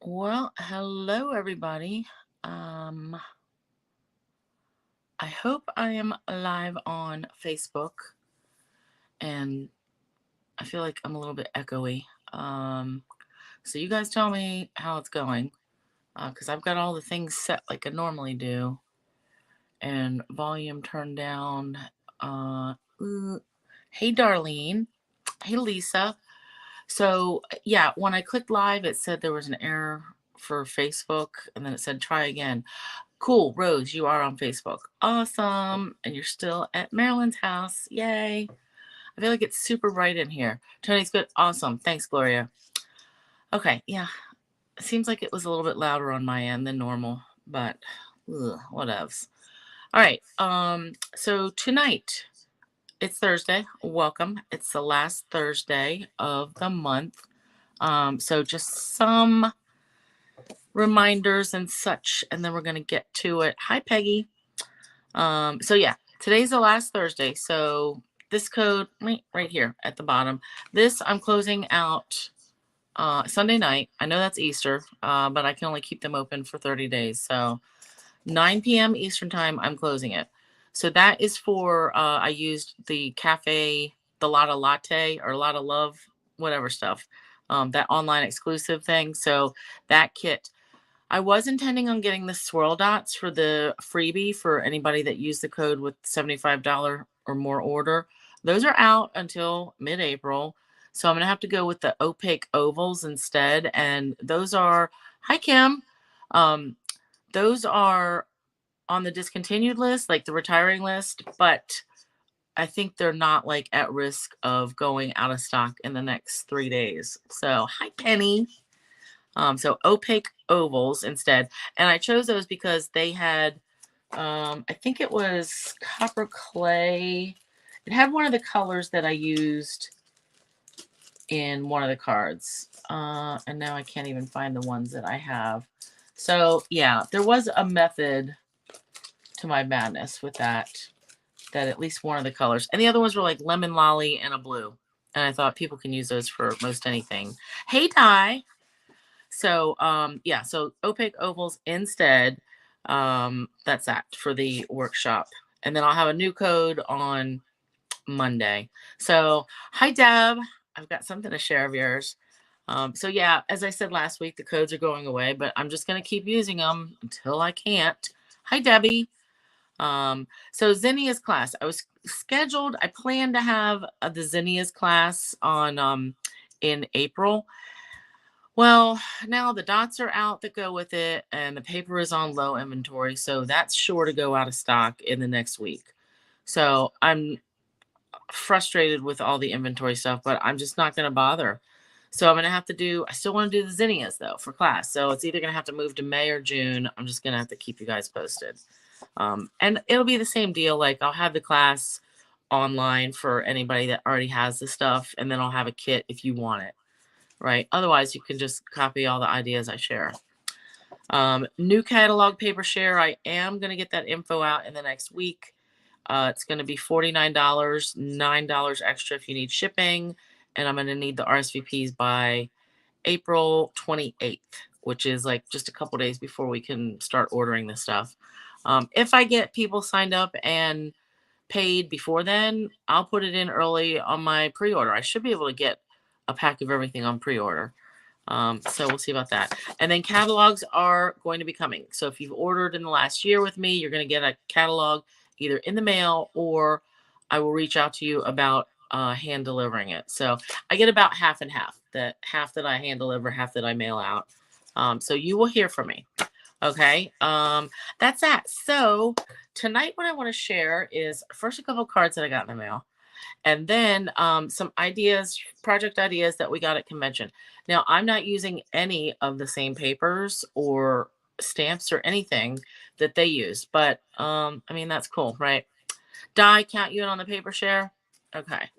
Well, hello everybody. Um, I hope I am live on Facebook, and I feel like I'm a little bit echoey. So you guys tell me how it's going, because I've got all the things set like I normally do, and volume turned down. Uh, ooh. Hey Darlene. Hey Lisa. So yeah, when I clicked live, it said there was an error for Facebook, and then it said try again. Cool, Rose, you are on Facebook. Awesome. And you're still at Marilyn's house. Yay. I feel like it's super bright in here. Tony's good. Awesome. Thanks, Gloria. Okay, yeah. It seems like it was a little bit louder on my end than normal, but whatevs. All right. So tonight, it's Thursday. Welcome. It's the last Thursday of the month. So just some reminders and such, and then we're gonna get to it. Hi, Peggy. So yeah, today's the last Thursday. So this code right here at the bottom, this I'm closing out Sunday night. I know that's Easter, but I can only keep them open for 30 days. So 9 p.m. Eastern time, I'm closing it. So that is for, I used the cafe, the Lotta Latte or Lotta Love, whatever stuff, that online exclusive thing. So that kit, I was intending on getting the Swirl Dots for the freebie for anybody that used the code with $75 or more order. Those are out until mid-April. So I'm going to have to go with the opaque ovals instead. And those are, hi Kim, those are on the discontinued list, like the retiring list, but I think they're not like at risk of going out of stock in the next 3 days. So hi Penny. So opaque ovals instead. And I chose those because they had, I think it was copper clay. It had one of the colors that I used in one of the cards. And now I can't even find the ones that I have. So yeah, there was a method to my madness with that at least one of the colors. And the other ones were like lemon lolly and a blue. And I thought people can use those for most anything. Hey, Ty. So yeah, so opaque ovals instead. That's that for the workshop. And then I'll have a new code on Monday. So hi Deb. I've got something to share of yours. So yeah, as I said last week, the codes are going away, but I'm just gonna keep using them until I can't. Hi Debbie. So Zinnia's class. I was scheduled, I planned to have the Zinnia's class on in April. Well, now the dots are out that go with it, and the paper is on low inventory, so that's sure to go out of stock in the next week. So I'm frustrated with all the inventory stuff, but I'm just not going to bother. So I'm going to have to do, I still want to do the zinnias though for class. So it's either going to have to move to May or June. I'm just going to have to keep you guys posted. And it'll be the same deal. Like I'll have the class online for anybody that already has the stuff, and then I'll have a kit if you want it. Right? Otherwise, you can just copy all the ideas I share. New catalog paper share. I am going to get that info out in the next week. It's going to be $49, $9 extra if you need shipping. And I'm going to need the RSVPs by April 28th, which is like just a couple days before we can start ordering this stuff. If I get people signed up and paid before then, I'll put it in early on my pre-order. I should be able to get a pack of everything on pre-order. So we'll see about that. And then catalogs are going to be coming. So if you've ordered in the last year with me, you're going to get a catalog either in the mail, or I will reach out to you about hand delivering it. So I get about half and half. That half that I hand deliver, half that I mail out. So you will hear from me. Okay. That's that. So tonight what I want to share is first a couple cards that I got in the mail. And then some ideas, project ideas that we got at convention. Now, I'm not using any of the same papers or stamps or anything that they use, but I mean, that's cool, right? Di, count you in on the paper share? Okay.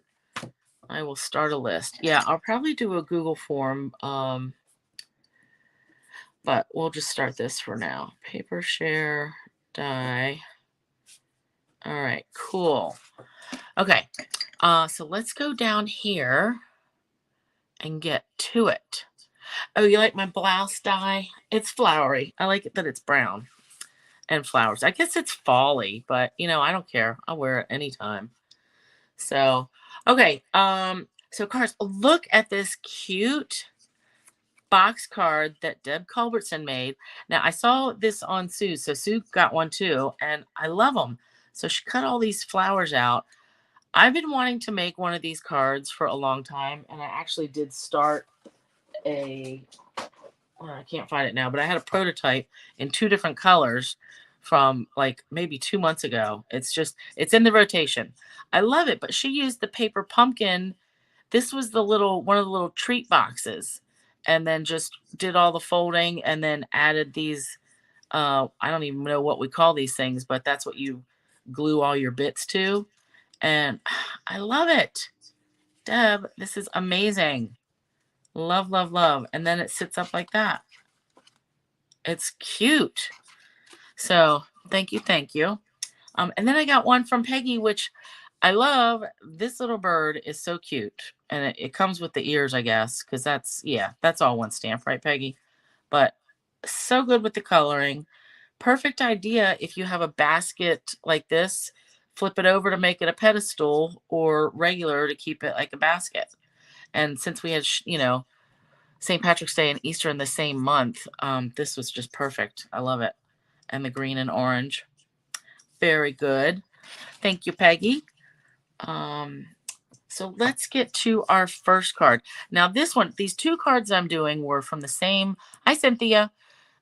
I will start a list. Yeah, I'll probably do a Google form, but we'll just start this for now. Paper share, Di. All right, cool. Okay, so let's go down here and get to it. Oh, you like my blouse dye? It's flowery. I like it that it's brown and flowers. I guess it's fall-y, but you know, I don't care. I'll wear it anytime. So, okay. So cards, look at this cute box card that Deb Culbertson made. Now I saw this on Sue, so Sue got one too, and I love them. So she cut all these flowers out. I've been wanting to make one of these cards for a long time, and I actually did start a, well, I can't find it now, but I had a prototype in 2 different colors from like maybe 2 months ago. It's in the rotation. I love it, but she used the paper pumpkin. This was one of the little treat boxes, and then just did all the folding and then added these, I don't even know what we call these things, but that's what you glue all your bits to. And I love it. Deb, this is amazing. Love, love, love. And then it sits up like that. It's cute. So thank you, thank you. And then I got one from Peggy, which I love. This little bird is so cute. And it comes with the ears, I guess, because that's all one stamp, right, Peggy? But so good with the coloring. Perfect idea if you have a basket like this, flip it over to make it a pedestal, or regular to keep it like a basket. And since we had, St. Patrick's Day and Easter in the same month, this was just perfect. I love it. And the green and orange. Very good. Thank you, Peggy. So let's get to our first card. Now these 2 cards I'm doing were from the same, hi Cynthia.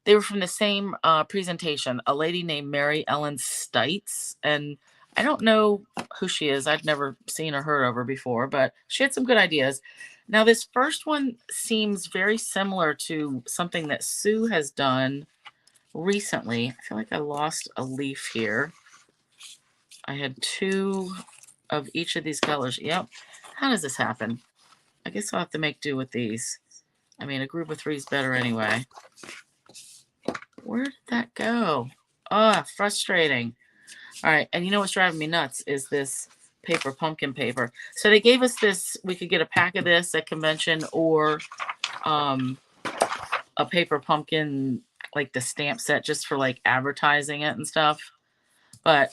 They were from the same presentation, a lady named Mary Ellen Stites. And I don't know who she is. I'd never seen or heard of her before, but she had some good ideas. Now this first one seems very similar to something that Sue has done recently. I feel like I lost a leaf here. I had 2 of each of these colors. Yep. How does this happen? I guess I'll have to make do with these. I mean, a group of 3 is better anyway. Where did that go? Ah, frustrating. All right, and you know what's driving me nuts is this paper pumpkin paper. So they gave us this, we could get a pack of this at convention, or a paper pumpkin, like the stamp set, just for like advertising it and stuff. But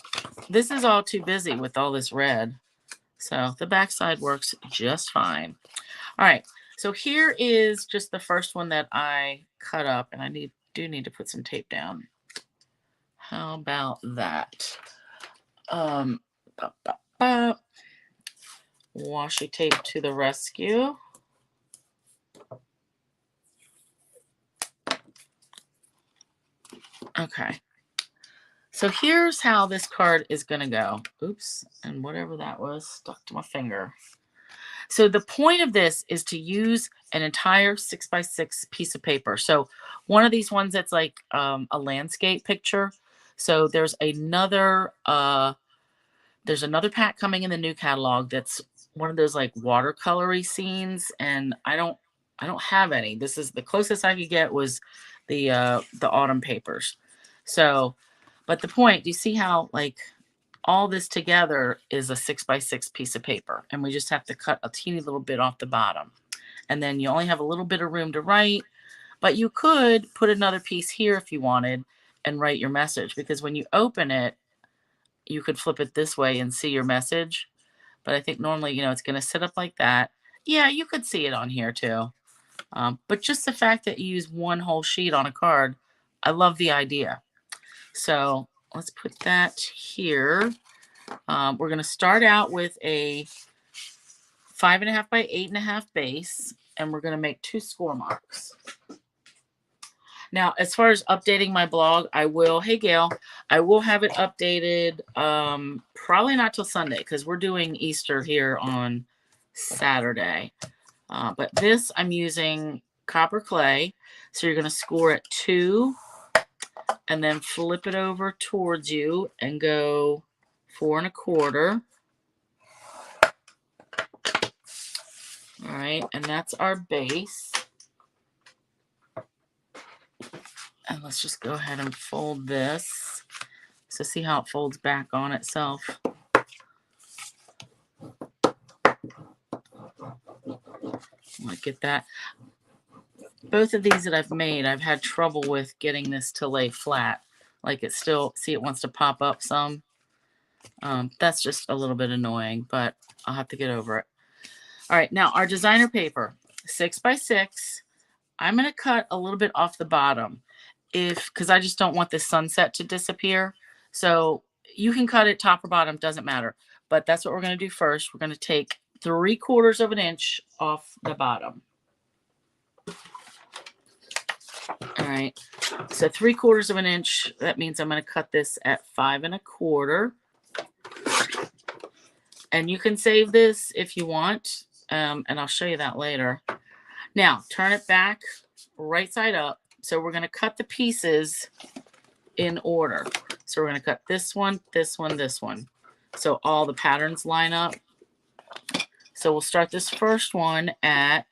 this is all too busy with all this red. So the backside works just fine. All right, so here is just the first one that I cut up, and I do need to put some tape down. How about that? Washi tape to the rescue. Okay. So here's how this card is going to go. Oops, and whatever that was stuck to my finger. So the point of this is to use an entire 6x6 piece of paper. So one of these ones that's like a landscape picture. So there's another pack coming in the new catalog that's one of those like watercolory scenes, and I don't have any. This is the closest I could get was the autumn papers. So, but the point, do you see how like all this together is a 6x6 piece of paper, and we just have to cut a teeny little bit off the bottom, and then you only have a little bit of room to write, but you could put another piece here if you wanted and write your message, because when you open it, you could flip it this way and see your message. But I think normally, it's going to sit up like that. Yeah, you could see it on here too. But just the fact that you use one whole sheet on a card, I love the idea. So let's put that here. We're going to start out with a 5.5 by 8.5 base, and we're going to make 2 score marks. Now, as far as updating my blog, I will have it updated probably not till Sunday, because we're doing Easter here on Saturday. But this, I'm using copper clay. So you're going to score at 2 and then flip it over towards you and go 4 1/4. All right, and that's our base. And let's just go ahead and fold this. So see how it folds back on itself. Get that. both of these that I've made, I've had trouble with getting this to lay flat. Like it still, see, it wants to pop up some. That's just a little bit annoying, but I'll have to get over it. All right, now our designer paper, 6 by 6. I'm going to cut a little bit off the bottom because I just don't want this sunset to disappear. So you can cut it top or bottom, doesn't matter. But that's what we're going to do first. We're going to take 3/4 of an inch off the bottom. All right, so 3/4 of an inch, that means I'm going to cut this at 5 1/4. And you can save this if you want, and I'll show you that later. Now, turn it back, right side up. So we're going to cut the pieces in order. So we're going to cut this one, this one, this one. So all the patterns line up. So we'll start this first one at,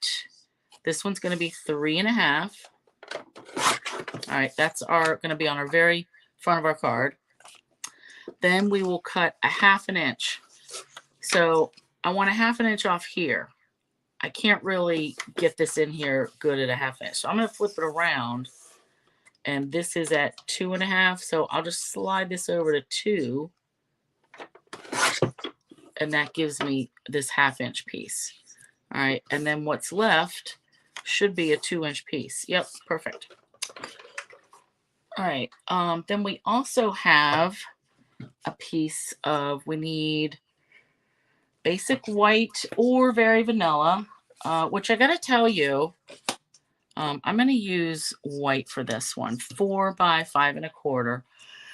this one's going to be 3 1/2. All right, that's going to be on our very front of our card. Then we will cut a 1/2 inch. So I want a 1/2 inch off here. I can't really get this in here good at a 1/2 inch. So I'm going to flip it around. And this is at 2 1/2. So I'll just slide this over to 2. And that gives me this 1/2 inch piece. All right. And then what's left should be a 2 inch piece. Yep. Perfect. All right. Then we also have a piece of, we need basic white or very vanilla, which I got to tell you, I'm going to use white for this one, 4 by 5 1/4.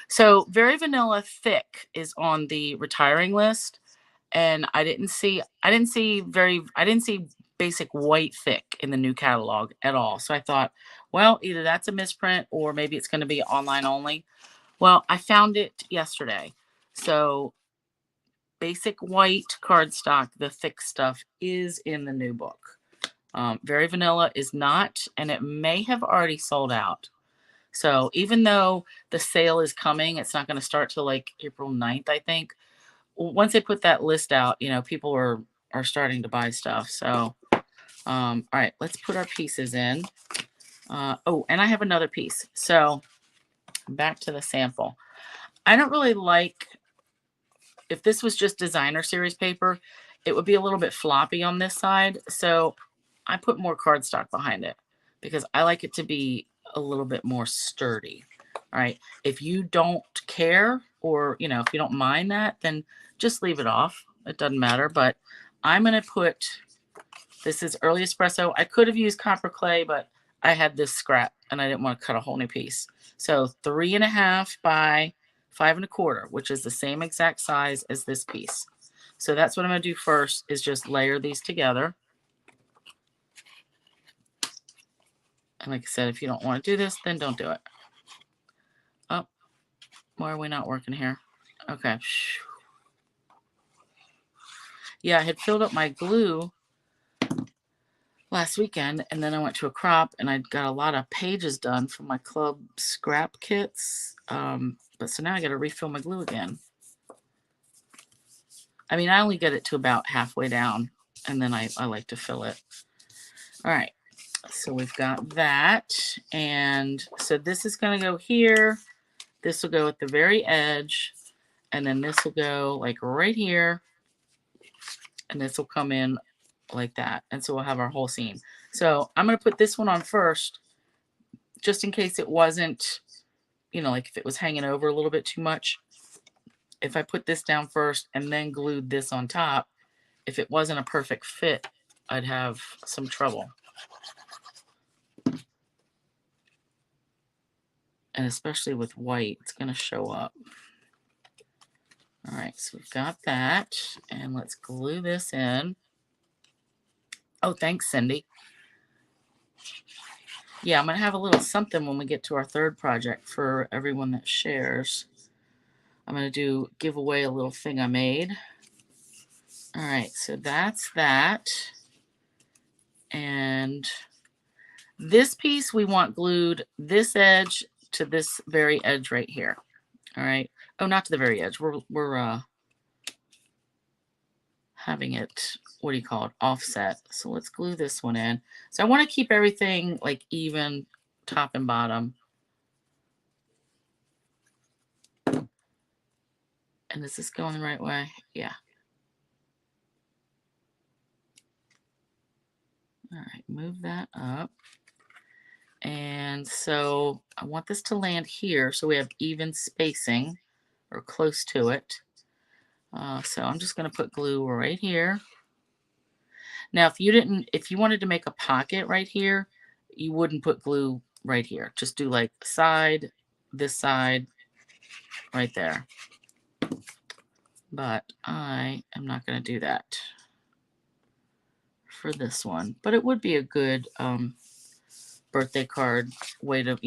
So very vanilla thick is on the retiring list, and I didn't see basic white thick in the new catalog at all. So I thought, well, either that's a misprint or maybe it's going to be online only. Well, I found it yesterday. So basic white cardstock, the thick stuff, is in the new book. Very vanilla is not, and it may have already sold out. So even though the sale is coming, it's not going to start till like April 9th, I think. Once they put that list out, you know, people are starting to buy stuff. So, all right, let's put our pieces in. Oh, and I have another piece. So back to the sample. I don't really like, if this was just designer series paper, it would be a little bit floppy on this side. So I put more cardstock behind it because I like it to be a little bit more sturdy. All right. If you don't care, or, you know, if you don't mind that, then just leave it off. It doesn't matter. But I'm going to put, this is early espresso. I could have used copper clay, but I had this scrap and I didn't want to cut a whole new piece. So 3 1/2 by 5 1/4, which is the same exact size as this piece. So that's what I'm going to do first, is just layer these together. And like I said, if you don't want to do this, then don't do it. Oh, why are we not working here? Okay. Yeah, I had filled up my glue last weekend, and then I went to a crop, and I got a lot of pages done from my club scrap kits. But so now I got to refill my glue again. I mean, I only get it to about halfway down, and then I like to fill it. All right. So we've got that. And so this is going to go here. This will go at the very edge. And then this will go like right here. And this will come in like that. And so we'll have our whole scene. So I'm going to put this one on first, just in case it wasn't, you know, like if it was hanging over a little bit too much. If I put this down first and then glued this on top, if it wasn't a perfect fit, I'd have some trouble. And especially with white, it's going to show up. All right, so we've got that. And let's glue this in. Oh, thanks, Cindy. Yeah, I'm going to have a little something when we get to our third project for everyone that shares. I'm going to give away a little thing I made. All right, so that's that. And this piece we want glued this edge to this very edge right here. All right. Oh, not to the very edge. We're having it, what do you call it, offset. So let's glue this one in. So I want to keep everything like even top and bottom. And is this going the right way? Yeah. All right, move that up. And so I want this to land here so we have even spacing or close to it. So I'm just going to put glue right here. Now, if you wanted to make a pocket right here, you wouldn't put glue right here. Just do like side, this side, right there. But I am not going to do that for this one. But it would be a good birthday card way to,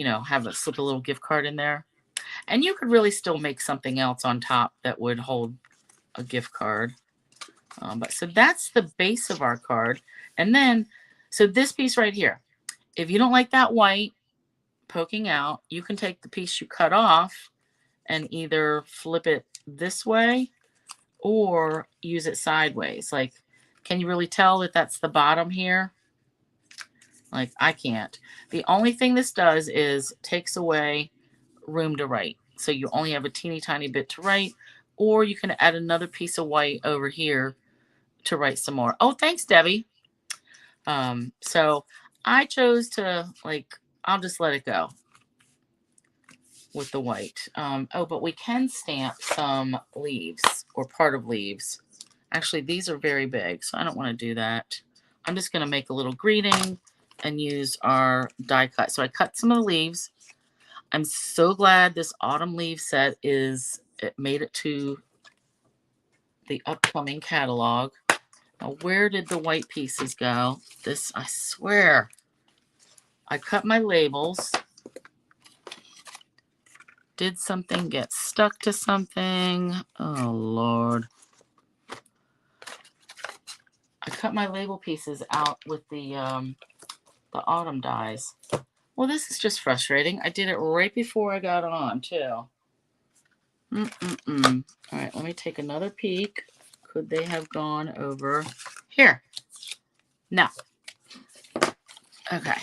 slip a little gift card in there. And you could really still make something else on top that would hold a gift card. But so that's the base of our card. And then, so this piece right here, if you don't like that white poking out, you can take the piece you cut off and either flip it this way or use it sideways. Like, can you really tell that that's the bottom here? Like, I can't. The only thing this does is takes away room to write. So you only have a teeny tiny bit to write, or you can add another piece of white over here to write some more. Oh, thanks, Debbie. So I chose to, I'll just let it go with the white. Oh, but we can stamp some leaves or part of leaves. Actually, these are very big, so I don't want to do that. I'm just going to make a little greeting and use our die cut. So I cut some of the leaves. I'm so glad this autumn leaf set it made it to the upcoming catalog. Now, where did the white pieces go? This, I swear, I cut my labels. Did something get stuck to something? Oh, Lord. I cut my label pieces out with the autumn dies. Well, this is just frustrating. I did it right before I got on, too. All right, let me take another peek. Could they have gone over here? No. Okay.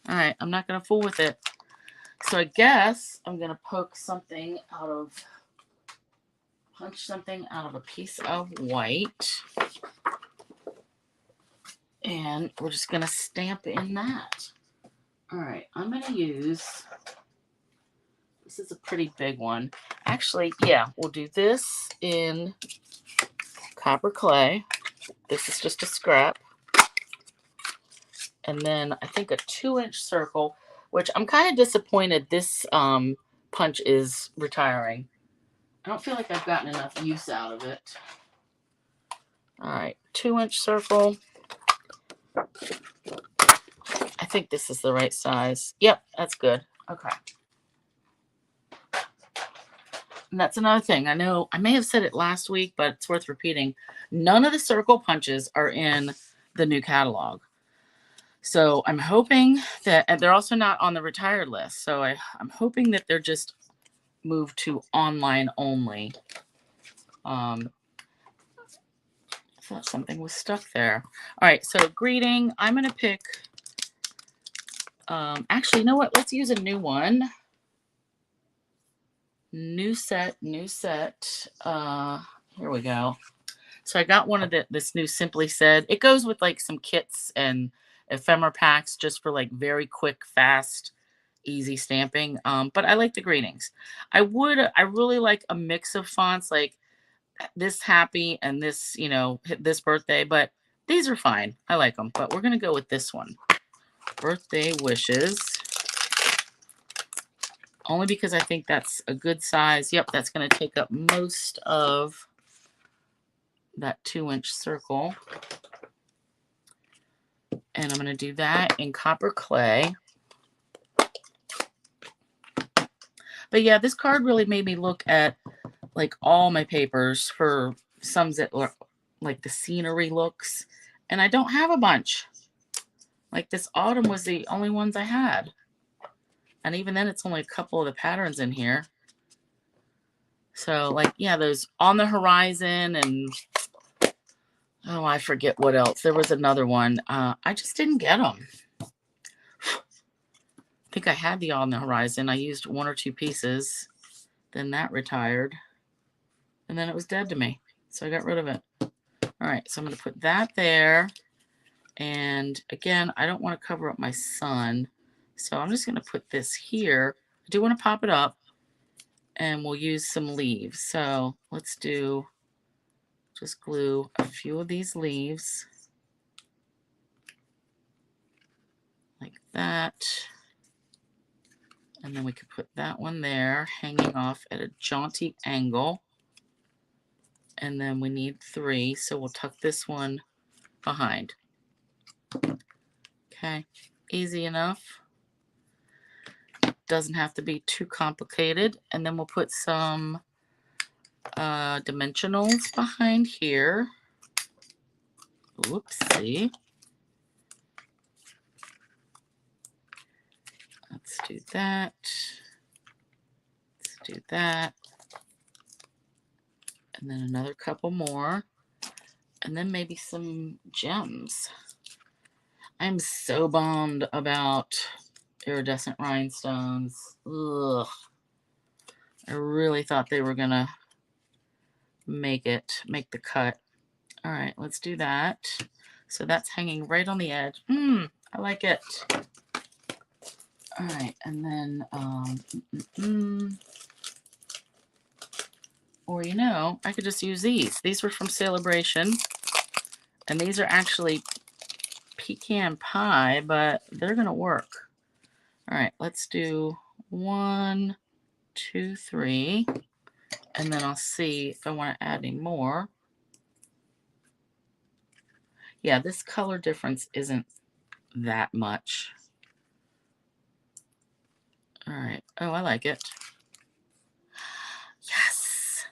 All right, I'm not going to fool with it. So I guess I'm going to punch something out of a piece of white. And we're just going to stamp in that. All right, I'm going to use, this is a pretty big one. Actually, yeah, we'll do this in copper clay. This is just a scrap. And then I think a 2-inch circle, which I'm kind of disappointed this punch is retiring. I don't feel like I've gotten enough use out of it. All right, 2-inch circle. I think this is the right size. Yep, that's good. Okay. And that's another thing. I know I may have said it last week, but it's worth repeating. None of the circle punches are in the new catalog. So I'm hoping that, and they're also not on the retired list. So I'm hoping that they're just moved to online only. I thought something was stuck there. All right, so greeting. I'm going to pick, actually, you know what? Let's use a new one. New set. Here we go. So I got one of this new Simply Said. It goes with like some kits and ephemera packs just for like very quick, fast, easy stamping. But I like the greetings. I really like a mix of fonts, like this happy and this, this birthday, but these are fine. I like them, but we're going to go with this one. Birthday wishes. Only because I think that's a good size. Yep, that's going to take up most of that 2-inch circle. And I'm going to do that in copper clay. But yeah, this card really made me look at like all my papers for some that look like the scenery looks. And I don't have a bunch. Like this autumn was the only ones I had. And even then, it's only a couple of the patterns in here. So, like, yeah, those on the horizon and Oh, I forget what else. There was another one. I just didn't get them. I think I had the On the Horizon. I used 1 or 2 pieces. Then that retired. And then it was dead to me. So I got rid of it. All right, so I'm going to put that there. And again, I don't want to cover up my sun. So I'm just going to put this here. I do want to pop it up. And we'll use some leaves. So let's do, just glue a few of these leaves. Like that. And then we could put that one there, hanging off at a jaunty angle. And then we need 3, so we'll tuck this one behind. Okay, easy enough. Doesn't have to be too complicated. And then we'll put some dimensionals behind here. Whoopsie. Let's do that. Let's do that. And then another couple more. And then maybe some gems. I'm so bummed about iridescent rhinestones. Ugh. I really thought they were gonna make the cut. All right, let's do that. So that's hanging right on the edge. I like it. All right, and then, or you know, I could just use these. These were from Celebration, and these are actually pecan pie, but they're gonna work. All right, let's do 1, 2, 3, and then I'll see if I want to add any more. Yeah, this color difference isn't that much. All right. Oh, I like it. Yes,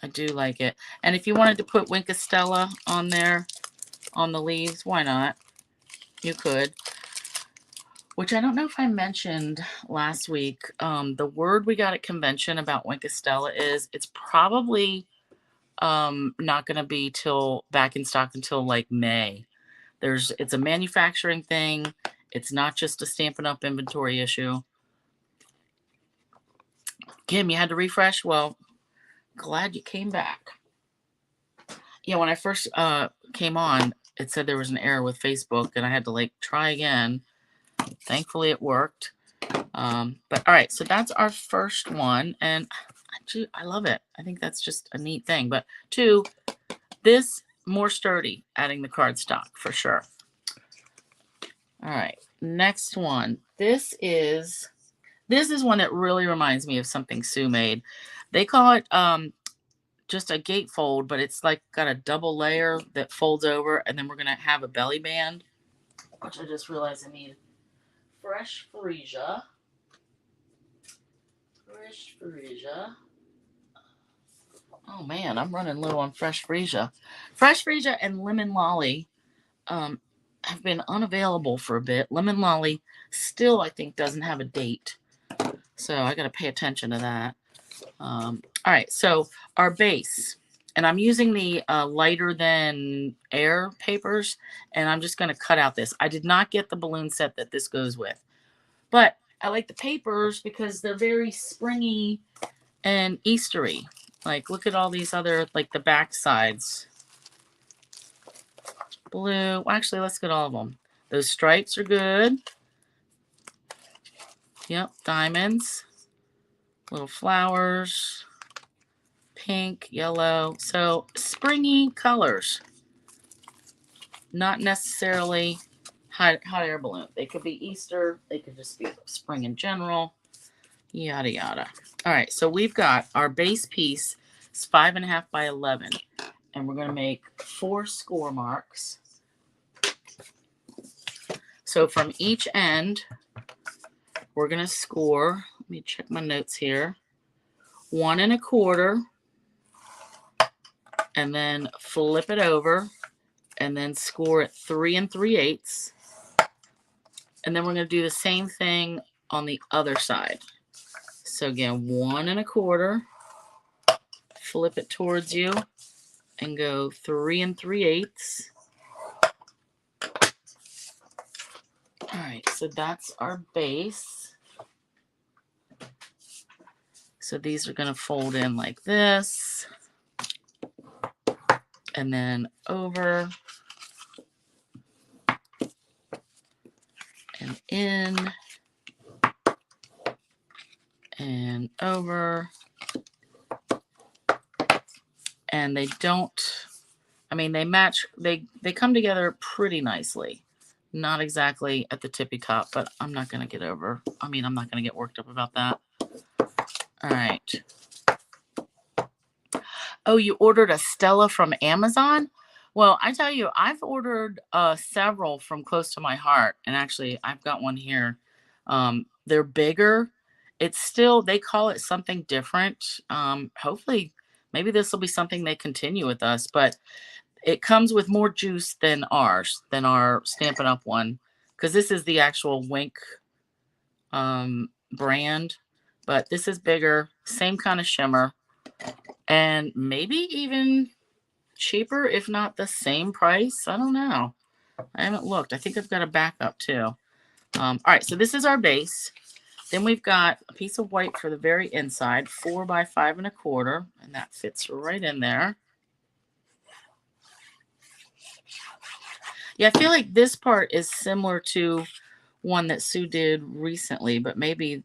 I do like it. And if you wanted to put Wink of Stella on there, on the leaves, why not? You could. Which I don't know if I mentioned last week. The word we got at convention about Wink of Stella is it's probably not going to be back in stock until like May. It's a manufacturing thing. It's not just a Stampin' Up! Inventory issue. Kim, you had to refresh? Well, glad you came back. Yeah, when I first came on, it said there was an error with Facebook, and I had to like try again. Thankfully, it worked. But all right, so that's our first one, and I love it. I think that's just a neat thing. But 2, this more sturdy, adding the cardstock for sure. All right, next one. This is one that really reminds me of something Sue made. They call it just a gatefold, but it's like got a double layer that folds over, and then we're gonna have a belly band, which I just realized I need fresh freesia. Fresh freesia. Oh man, I'm running low on fresh freesia. Fresh freesia and lemon lolly have been unavailable for a bit. Lemon lolly still, I think, doesn't have a date, so I got to pay attention to that. All right, so our base, and I'm using the lighter than air papers, and I'm just going to cut out this. I did not get the balloon set that this goes with, but I like the papers because they're very springy and Eastery. Like, look at all these other, like the back sides. Blue. Well, actually, let's get all of them. Those stripes are good. Yep, diamonds. Little flowers. Pink, yellow. So, springy colors. Not necessarily hot air balloon. They could be Easter. They could just be spring in general. Yada, yada. All right, so we've got our base piece. It's 5.5 by 11. And we're going to make 4 score marks. So from each end, we're going to score. Let me check my notes here. 1 1/4. And then flip it over. And then score at 3 3/8. And then we're going to do the same thing on the other side. So again, 1 1/4. Flip it towards you. and go 3 3/8. All right, so that's our base. So these are going to fold in like this, and then over and in and over. And they don't, I mean, they match, they come together pretty nicely. Not exactly at the tippy top, but I'm not going to get I'm not going to get worked up about that. All right. Oh, you ordered a Stella from Amazon? Well, I tell you, I've ordered several from close to my heart. And actually, I've got one here. They're bigger. It's still, they call it something different. Hopefully, maybe this will be something they continue with us. But it comes with more juice than our Stampin' Up! One. Because this is the actual Wink brand. But this is bigger. Same kind of shimmer. And maybe even cheaper, if not the same price. I don't know. I haven't looked. I think I've got a backup too. All right, so this is our base. Then we've got a piece of white for the very inside, 4 by 5 1/4, and that fits right in there. Yeah, I feel like this part is similar to one that Sue did recently, but maybe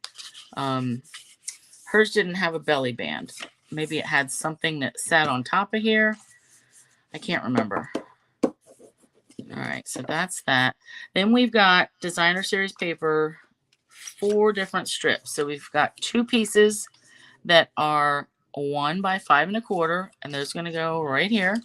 hers didn't have a belly band. Maybe it had something that sat on top of here. I can't remember. All right, so that's that. Then we've got designer series paper, 4 different strips. So we've got 2 pieces that are 1 by 5 1/4, and those going to go right here.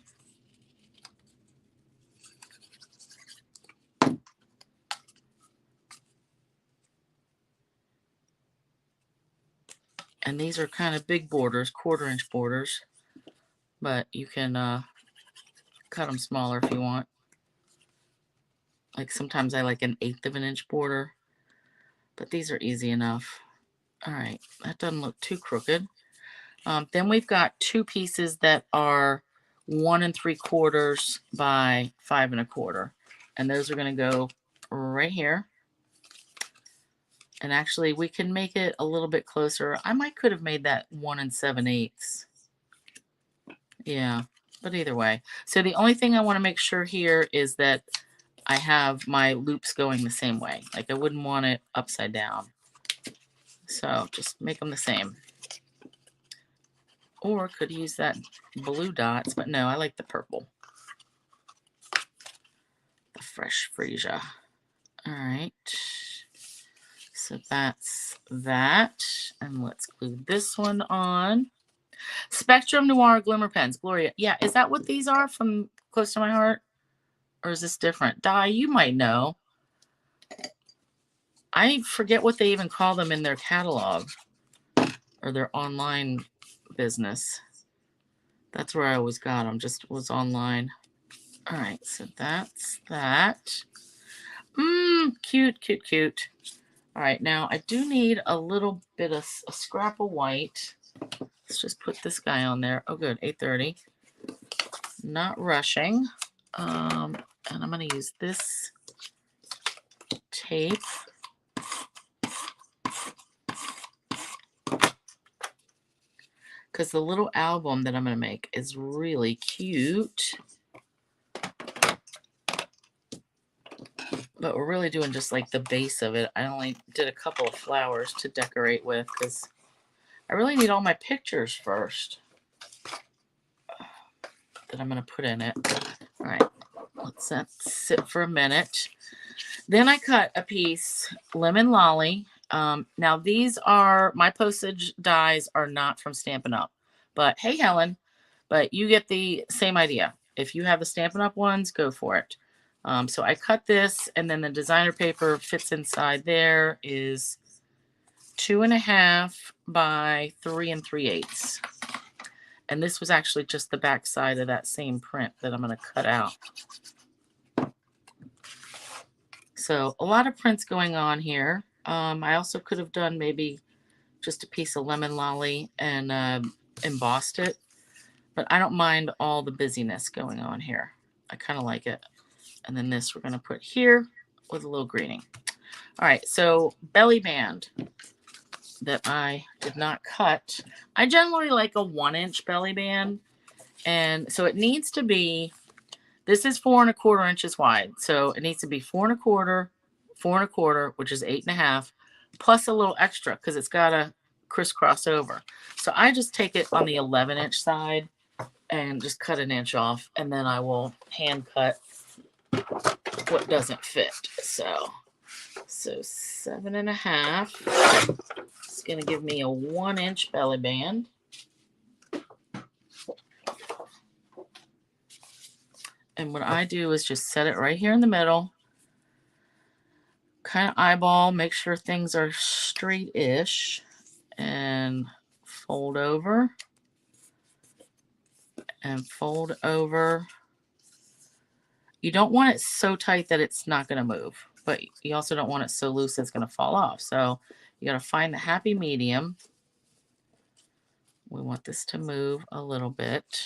And these are kind of big borders, 1/4 inch borders, but you can cut them smaller if you want. Like sometimes I like an 1/8 of an inch border, but these are easy enough. All right, that doesn't look too crooked. Then we've got 2 pieces that are 1 3/4 by 5 1/4, and those are going to go right here. And actually, we can make it a little bit closer. I could have made that 1 7/8. Yeah, but either way. So the only thing I want to make sure here is that I have my loops going the same way. Like I wouldn't want it upside down. So just make them the same. Or could use that blue dots, but no, I like the purple. The fresh freesia. All right. So that's that. And let's glue this one on. Spectrum Noir Glimmer Pens. Gloria. Yeah, is that what these are from Close to My Heart? Or is this different? Di, you might know. I forget what they even call them in their catalog. Or their online business. That's where I always got them. Just was online. All right, so that's that. Cute, cute, cute. All right, now I do need a little bit of a scrap of white. Let's just put this guy on there. Oh, good, 8:30. Not rushing. And I'm going to use this tape. Because the little album that I'm going to make is really cute. But we're really doing just like the base of it. I only did a couple of flowers to decorate with because I really need all my pictures first that I'm going to put in it. All right, let's that sit for a minute. Then I cut a piece, Lemon Lolly. Now these are, my postage dies are not from Stampin' Up. But hey, Helen, but you get the same idea. If you have the Stampin' Up ones, go for it. So I cut this, and then the designer paper fits inside there is 2.5 by 3 3/8. And this was actually just the back side of that same print that I'm going to cut out. So a lot of prints going on here. I also could have done maybe just a piece of Lemon Lolly and embossed it. but I don't mind all the busyness going on here. I kind of like it. And then this we're going to put here with a little greening. All right, so belly band that I did not cut. I generally like a 1-inch belly band. And so it needs to be, this is 4 1/4 inches wide. So it needs to be 4 1/4, 4 1/4, which is 8 1/2, plus a little extra because it's got to crisscross over. So I just take it on the 11-inch side and just cut 1 inch off. And then I will hand cut what doesn't fit. So 7 1/2. It's going to give me a 1-inch belly band. And what I do is just set it right here in the middle. Kind of eyeball, make sure things are straight-ish. And fold over. And fold over. You don't want it so tight that it's not going to move. But you also don't want it so loose that it's going to fall off. So you got to find the happy medium. We want this to move a little bit.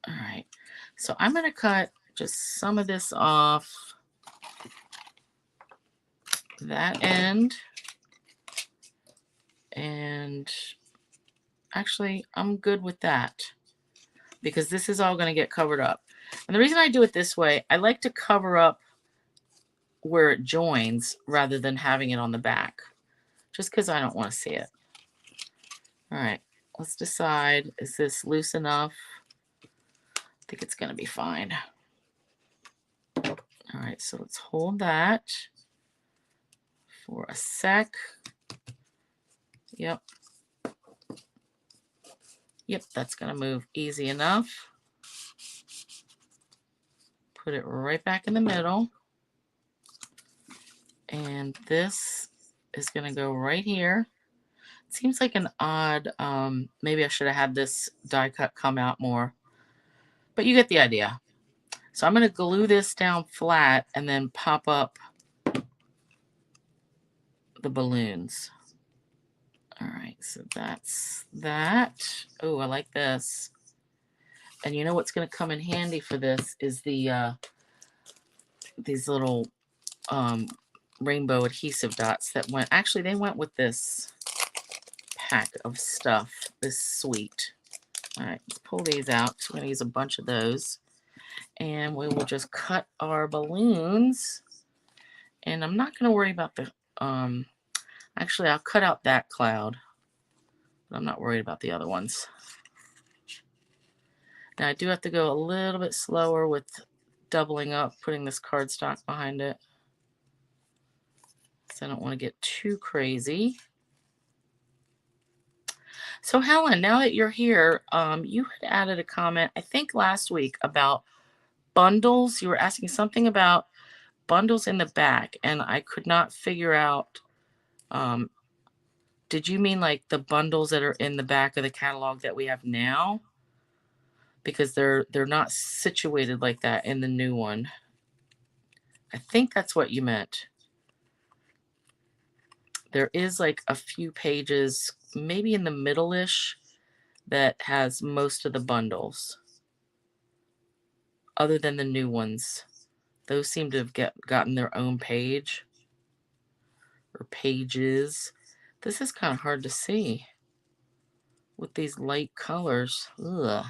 All right. So I'm going to cut just some of this off that end. And actually, I'm good with that because this is all going to get covered up. And the reason I do it this way, I like to cover up where it joins rather than having it on the back, just because I don't want to see it. All right, let's decide, is this loose enough? I think it's going to be fine. All right, so let's hold that for a sec. Yep. Yep, that's going to move easy enough. Put it right back in the middle. And this is going to go right here. It seems like an odd, maybe I should have had this die cut come out more. But you get the idea. So I'm going to glue this down flat and then pop up the balloons. All right, so that's that. Oh, I like this. And you know what's going to come in handy for this is the these little rainbow adhesive dots that went, actually they went with this pack of stuff, this suite. All right, let's pull these out. So we're going to use a bunch of those. And we will just cut our balloons. And I'm not going to worry about the, actually I'll cut out that cloud. But I'm not worried about the other ones. Now I do have to go a little bit slower with doubling up, putting this cardstock behind it. So I don't want to get too crazy. So Helen, now that you're here, you had added a comment, I think last week, about bundles. You were asking something about bundles in the back, and I could not figure out, did you mean like the bundles that are in the back of the catalog that we have now? Because they're not situated like that in the new one. I think that's what you meant. There is like a few pages, maybe in the middle-ish, that has most of the bundles. Other than the new ones. Those seem to have gotten their own page. Or pages. This is kind of hard to see with these light colors. Ugh.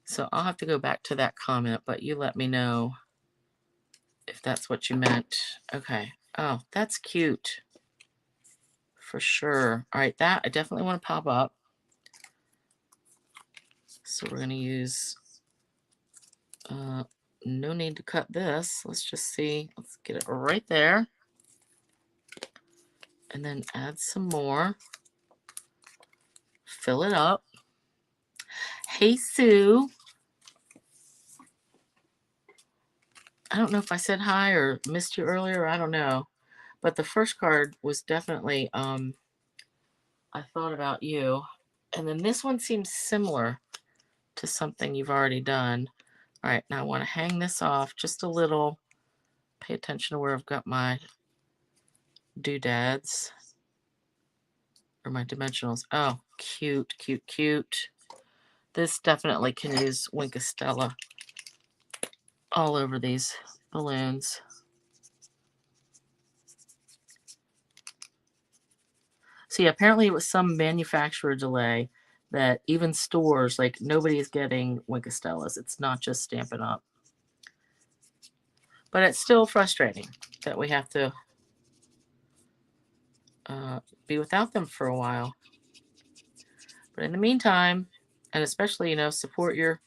So I'll have to go back to that comment, but you let me know if that's what you meant. Okay. Oh, that's cute. For sure. All right, that I definitely want to pop up. So we're going to use, no need to cut this. Let's just see. Let's get it right there. And then add some more. Fill it up. Hey, Sue. I don't know if I said hi or missed you earlier. I don't know. But the first card was definitely, I thought about you. And then this one seems similar to something you've already done. All right, now I want to hang this off just a little. Pay attention to where I've got my doodads. Or my dimensionals. Oh, cute, cute, cute. This definitely can use Winkostella all over these balloons. See, apparently it was some manufacturer delay that even stores, like nobody is getting Winkostellas. It's not just Stampin' Up. But it's still frustrating that we have to be without them for a while. But in the meantime, and especially, support your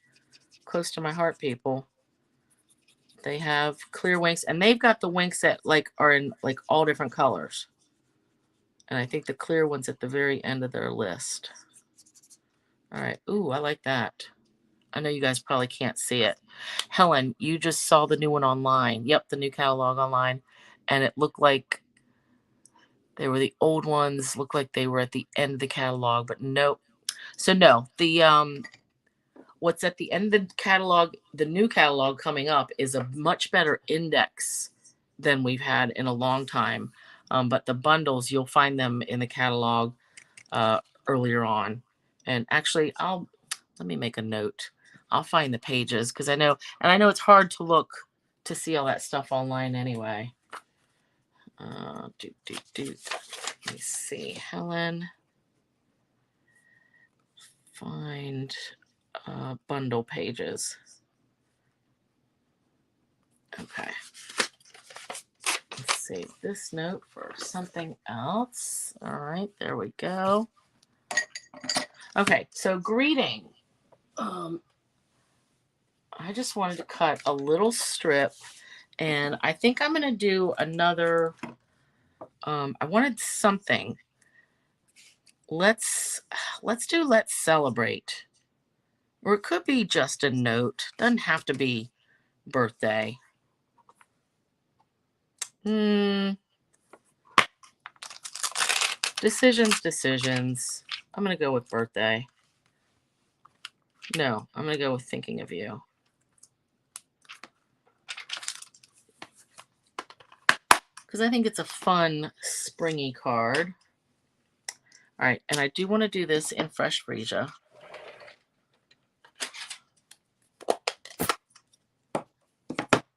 close to my heart people. They have clear winks, and they've got the winks that are in all different colors. And I think the clear one's at the very end of their list. All right. Ooh, I like that. I know you guys probably can't see it. Helen, you just saw the new one online. Yep, the new catalog online. And it looked like they were the old ones, looked like they were at the end of the catalog, but nope. So no, the what's at the end of the catalog, the new catalog coming up is a much better index than we've had in a long time. But the bundles, you'll find them in the catalog earlier on. And actually, let me make a note. I'll find the pages because I know it's hard to look to see all that stuff online anyway. Let me see, Helen. Find bundle pages. Okay. Let's save this note for something else. All right, there we go. Okay, so greeting. I just wanted to cut a little strip, and I think I'm going to do another. I wanted something. Let's do let's celebrate. Or it could be just a note. Doesn't have to be birthday. Decisions. I'm going to go with birthday. No, I'm going to go with thinking of you. Because I think it's a fun, springy card. All right, and I do want to do this in Fresh Freesia.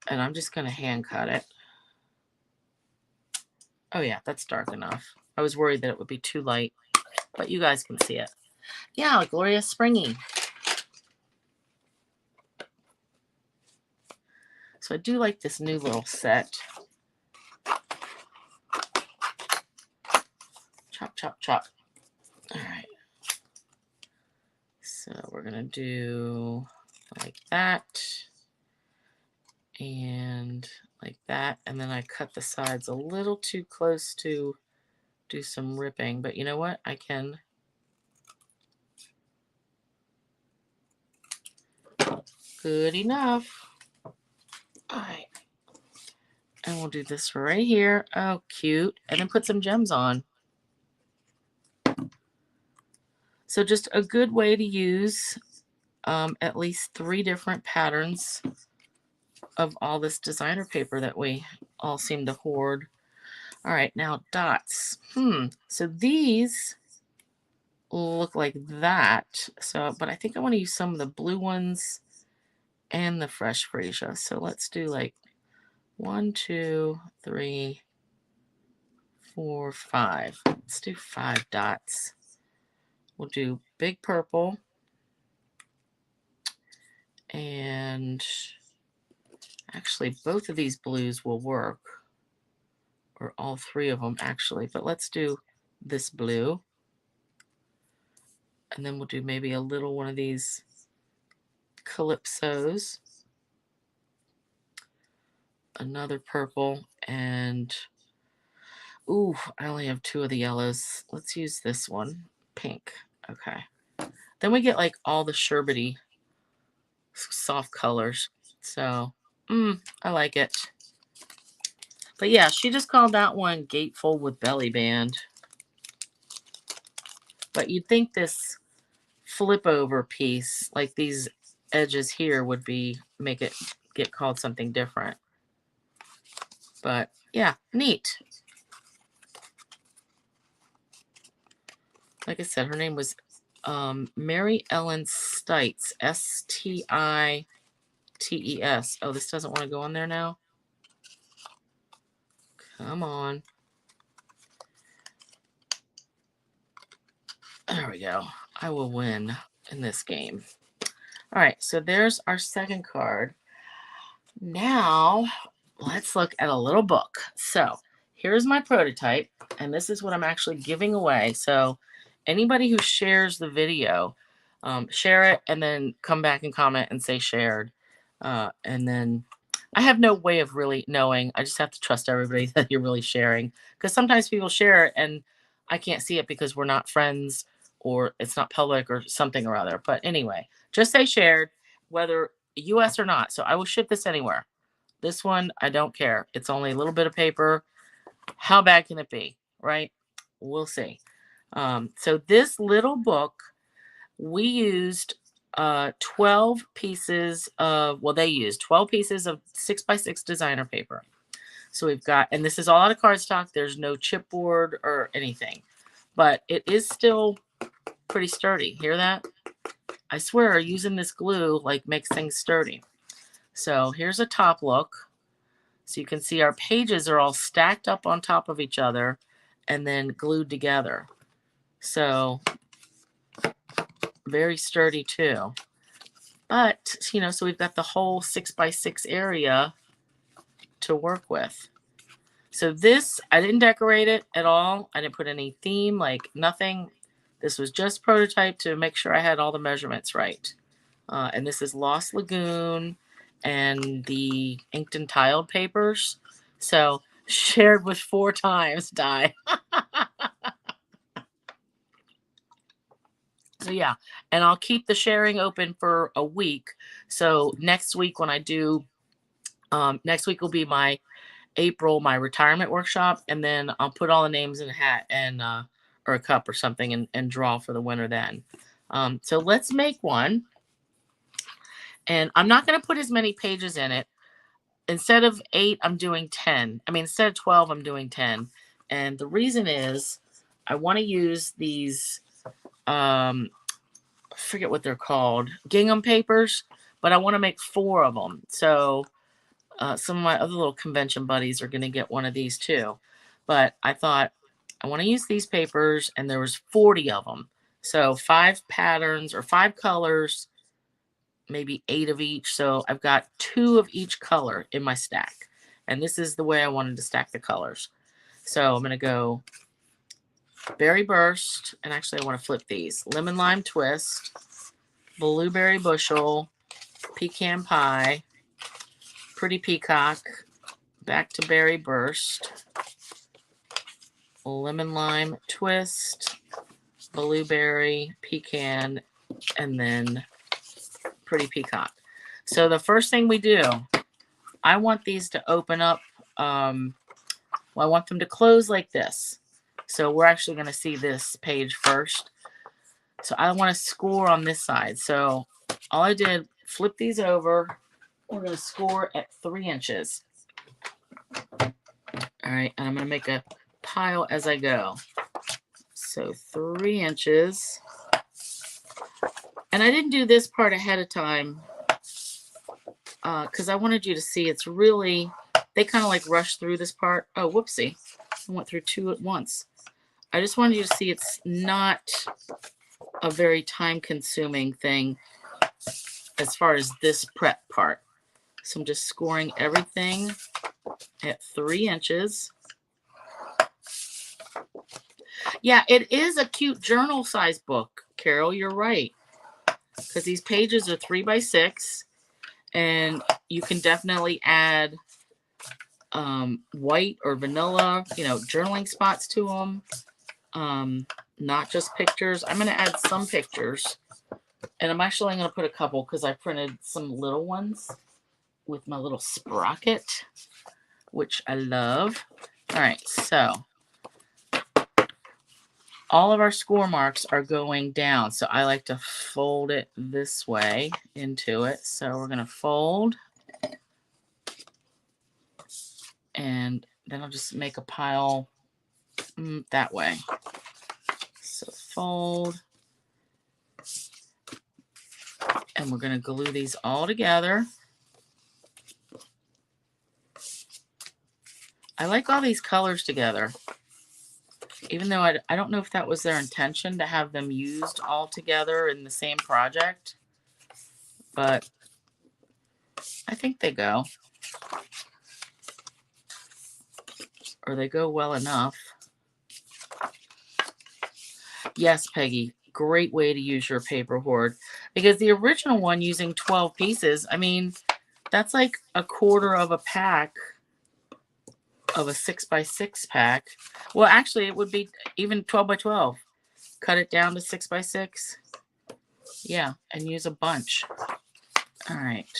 And I'm just going to hand cut it. Oh yeah, that's dark enough. I was worried that it would be too light, but you guys can see it. Yeah, Gloria Springy. So I do like this new little set. Chop, chop, chop. All right. So we're going to do like that. And like that. And then I cut the sides a little too close to do some ripping. But you know what? I can. Good enough. All right. And we'll do this right here. Oh, cute. And then put some gems on. So just a good way to use at least 3 different patterns of all this designer paper that we all seem to hoard. All right, now dots. So these look like that. So, but I think I want to use some of the blue ones and the Fresh Freesia. So let's do like 1, 2, 3, 4, 5. Let's do 5 dots. We'll do big purple and actually both of these blues will work, or all 3 of them actually, but let's do this blue. And then we'll do maybe a little one of these calypsos. Another purple, and ooh, I only have 2 of the yellows. Let's use this one, pink. Okay. Then we get like all the sherbety soft colors. So, I like it. But yeah, she just called that one Gatefold with Belly Band. But you'd think this flip over piece, like these edges here, would make it get called something different. But yeah, neat. Like I said, her name was Mary Ellen Stites, Stites. Oh, this doesn't want to go on there now. Come on. There we go. I will win in this game. All right, so there's our second card. Now, let's look at a little book. So, here's my prototype, and this is what I'm actually giving away. So, anybody who shares the video, share it and then come back and comment and say shared. And then I have no way of really knowing. I just have to trust everybody that you're really sharing, because sometimes people share it and I can't see it because we're not friends or it's not public or something or other. But anyway, just say shared, whether US or not. So I will ship this anywhere. This one, I don't care. It's only a little bit of paper. How bad can it be, right? We'll see. So this little book, we used 12 pieces of, well, they used 12 pieces of 6x6 designer paper. So we've got, and this is all out of cardstock. There's no chipboard or anything, but it is still pretty sturdy. Hear that? I swear using this glue like makes things sturdy. So here's a top look. So you can see our pages are all stacked up on top of each other and then glued together. So very sturdy too. But, you know, so we've got the whole 6x6 area to work with. So this, I didn't decorate it at all. I didn't put any theme, like nothing. This was just prototype to make sure I had all the measurements right. And this is Lost Lagoon and the inked and tiled papers. So shared with 4 times die. So yeah, and I'll keep the sharing open for a week. So next week when I do, next week will be my April, my retirement workshop, and then I'll put all the names in a hat and or a cup or something and draw for the winner then. So let's make one. And I'm not going to put as many pages in it. Instead of 8, I'm doing 10. I mean, instead of 12, I'm doing 10. And the reason is I want to use these, I forget what they're called, gingham papers, but I want to make 4 of them. So some of my other little convention buddies are going to get one of these too. But I thought I want to use these papers, and there was 40 of them. So 5 patterns or 5 colors, maybe 8 of each. So I've got 2 of each color in my stack. And this is the way I wanted to stack the colors. So I'm going to go Berry Burst. And actually, I want to flip these. Lemon Lime Twist, Blueberry Bushel, Pecan Pie, Pretty Peacock, back to Berry Burst, Lemon Lime Twist, Blueberry, Pecan, and then Pretty Peacock. So the first thing we do, I want these to open up. Well, I want them to close like this. So we're actually going to see this page first. So I want to score on this side. So all I did, flip these over. We're going to score at 3 inches. All right, and I'm going to make a pile as I go. So 3 inches. And I didn't do this part ahead of time because I wanted you to see it's really, they kind of like rush through this part. Oh, whoopsie. I went through 2 at once. I just wanted you to see it's not a very time-consuming thing as far as this prep part. So I'm just scoring everything at 3 inches. Yeah, it is a cute journal size book, Carol. You're right. Because these pages are 3x6, and you can definitely add white or vanilla, you know, journaling spots to them. Not just pictures. I'm going to add some pictures, and I'm actually going to put a couple because I printed some little ones with my little sprocket, which I love. All right, so all of our score marks are going down. So I like to fold it this way into it. So we're going to fold. And then I'll just make a pile that way. So fold. And we're going to glue these all together. I like all these colors together. Even though I don't know if that was their intention to have them used all together in the same project. But I think they go. Or they go well enough. Yes, Peggy. Great way to use your paper hoard. Because the original one using 12 pieces, I mean, that's like a quarter of a pack of a 6x6 pack. Well, actually, it would be even 12 by 12. Cut it down to 6x6. Yeah, and use a bunch. All right.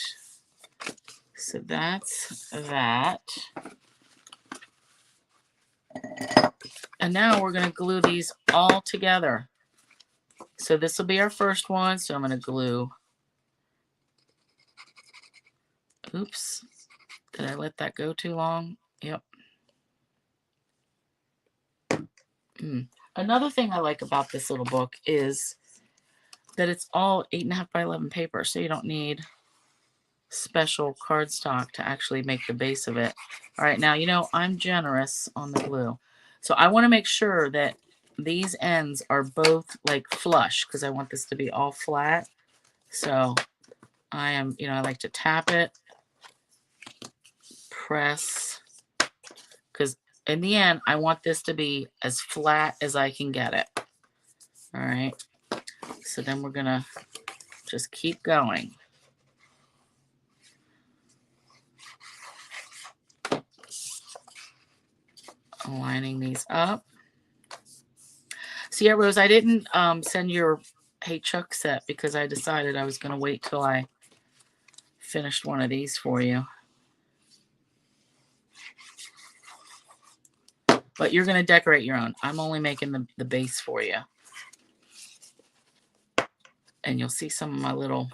So that's that. And now we're going to glue these all together. So this will be our first one. So I'm going to glue. Oops. Did I let that go too long? Yep. Another thing I like about this little book is that it's all 8.5 by 11 paper. So you don't need special cardstock to actually make the base of it. All right. Now, you know, I'm generous on the glue. So I want to make sure that these ends are both like flush because I want this to be all flat. So I am, you know, I like to tap it, press, because in the end, I want this to be as flat as I can get it. All right. So then we're going to just keep going. Aligning these up. So yeah, Rose, I didn't send your Hey Chuck set because I decided I was going to wait till I finished one of these for you. But you're going to decorate your own. I'm only making the base for you. And you'll see some of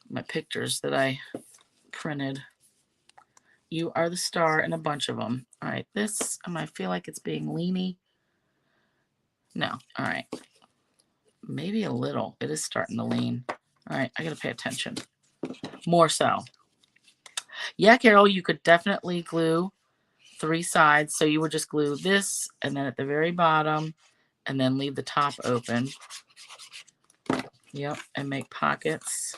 my pictures that I printed. You are the star in a bunch of them. All right, this, I feel like it's being leany. No, all right. Maybe a little. It is starting to lean. All right, I got to pay attention. More so. Yeah, Carol, you could definitely glue 3 sides. So you would just glue this and then at the very bottom and then leave the top open. Yep, and make pockets.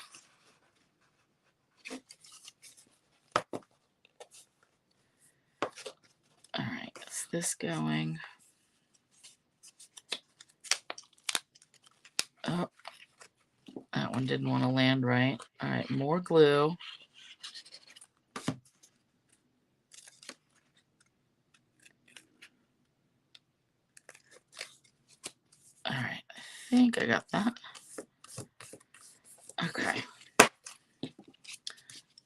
All right, is this going? Oh, that one didn't want to land right. All right, more glue. All right, I think I got that. Okay.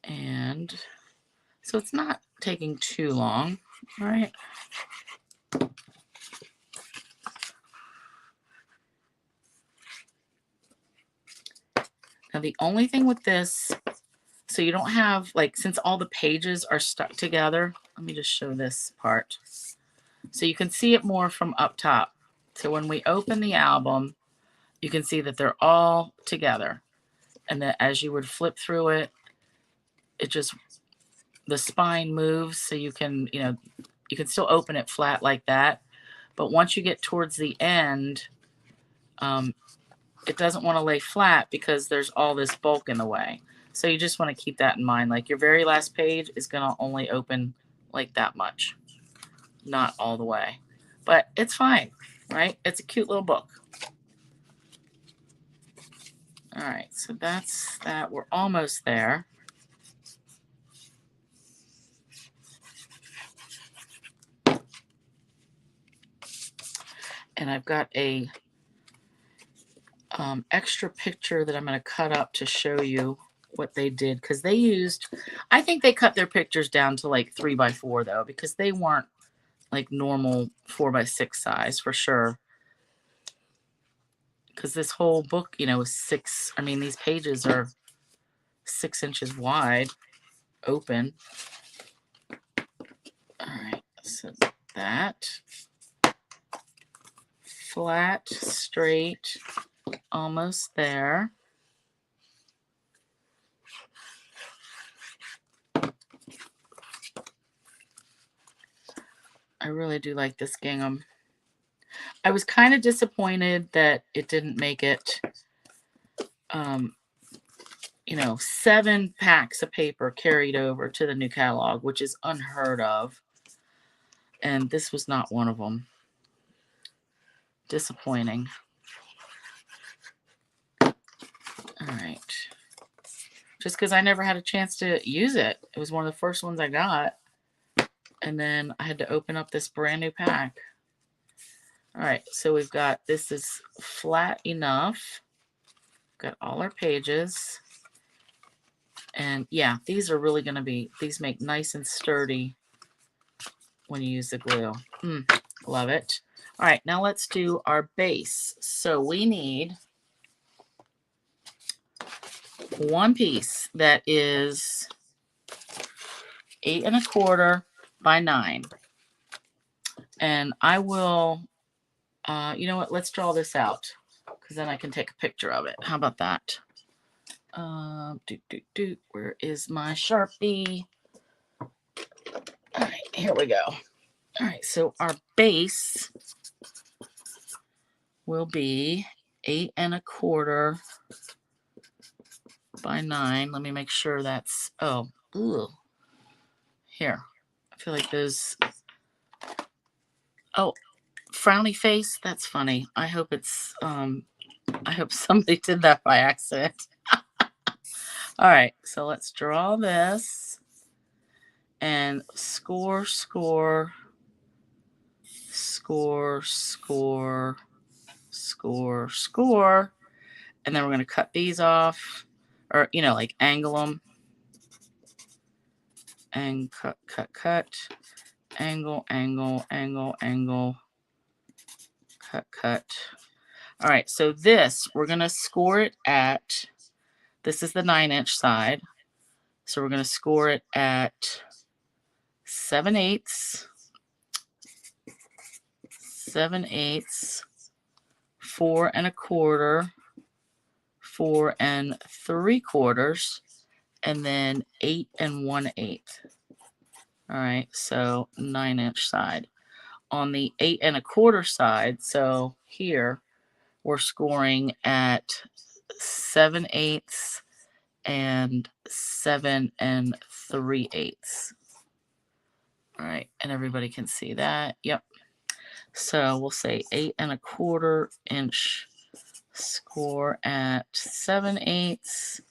And so it's not taking too long, right? Now the only thing with this, so you don't have, like, since all the pages are stuck together, let me just show this part. So you can see it more from up top. So when we open the album, you can see that they're all together. And that as you would flip through it, it just, the spine moves. So you can, you know, you can still open it flat like that. But once you get towards the end, it doesn't want to lay flat because there's all this bulk in the way. So you just want to keep that in mind. Like your very last page is going to only open like that much, not all the way. But it's fine, right? It's a cute little book. All right, so that's that. We're almost there. And I've got a extra picture that I'm going to cut up to show you what they did, because they used, I think they cut their pictures down to like 3x4 though, because they weren't like normal 4x6 size for sure. Because this whole book, you know, is 6, I mean, these pages are 6 inches wide, open. All right, so that. flat, straight, almost there. I really do like this gingham. I was kind of disappointed that it didn't make it, you know, 7 packs of paper carried over to the new catalog, which is unheard of. And this was not one of them. Disappointing. All right. Just because I never had a chance to use it. It was one of the first ones I got. And then I had to open up this brand new pack. All right, so we've got, this is flat enough. Got all our pages. And yeah, these are really going to be, these make nice and sturdy when you use the glue. Love it. All right, now let's do our base. So we need one piece that is 8 1/4 by 9. And I will, you know what, let's draw this out because then I can take a picture of it. How about that? Where is my Sharpie? All right, here we go. All right, so our base will be 8 1/4 by 9. Let me make sure that's, oh, ooh. Here. I feel like those, oh, frowny face, that's funny. I hope it's, I hope somebody did that by accident. All right, so let's draw this and score, score, score, score, score, score. And then we're going to cut these off, or, you know, like angle them. And cut, cut, cut. Angle, angle, angle, angle. Cut, cut. All right, so this, we're going to score it at, this is the 9-inch side. So we're going to score it at 7/8, 7/8, 4 1/4, 4 3/4, and then 8 1/8. All right, so 9-inch side. On the 8 1/4 side, so here we're scoring at 7/8 and 7 3/8. All right, and everybody can see that. Yep. So we'll say 8 1/4 inch score at 7/8,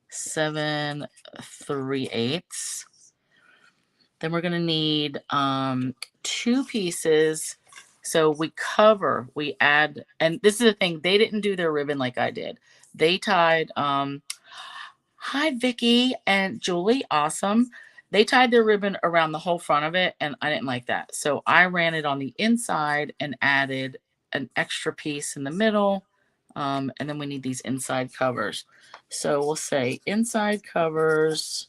7 3/8. Then we're going to need 2 pieces. So we cover, we add, and this is the thing, they didn't do their ribbon like I did. They tied, hi Vicky and Julie, awesome. They tied their ribbon around the whole front of it, and I didn't like that. So I ran it on the inside and added an extra piece in the middle. And then we need these inside covers. So we'll say inside covers.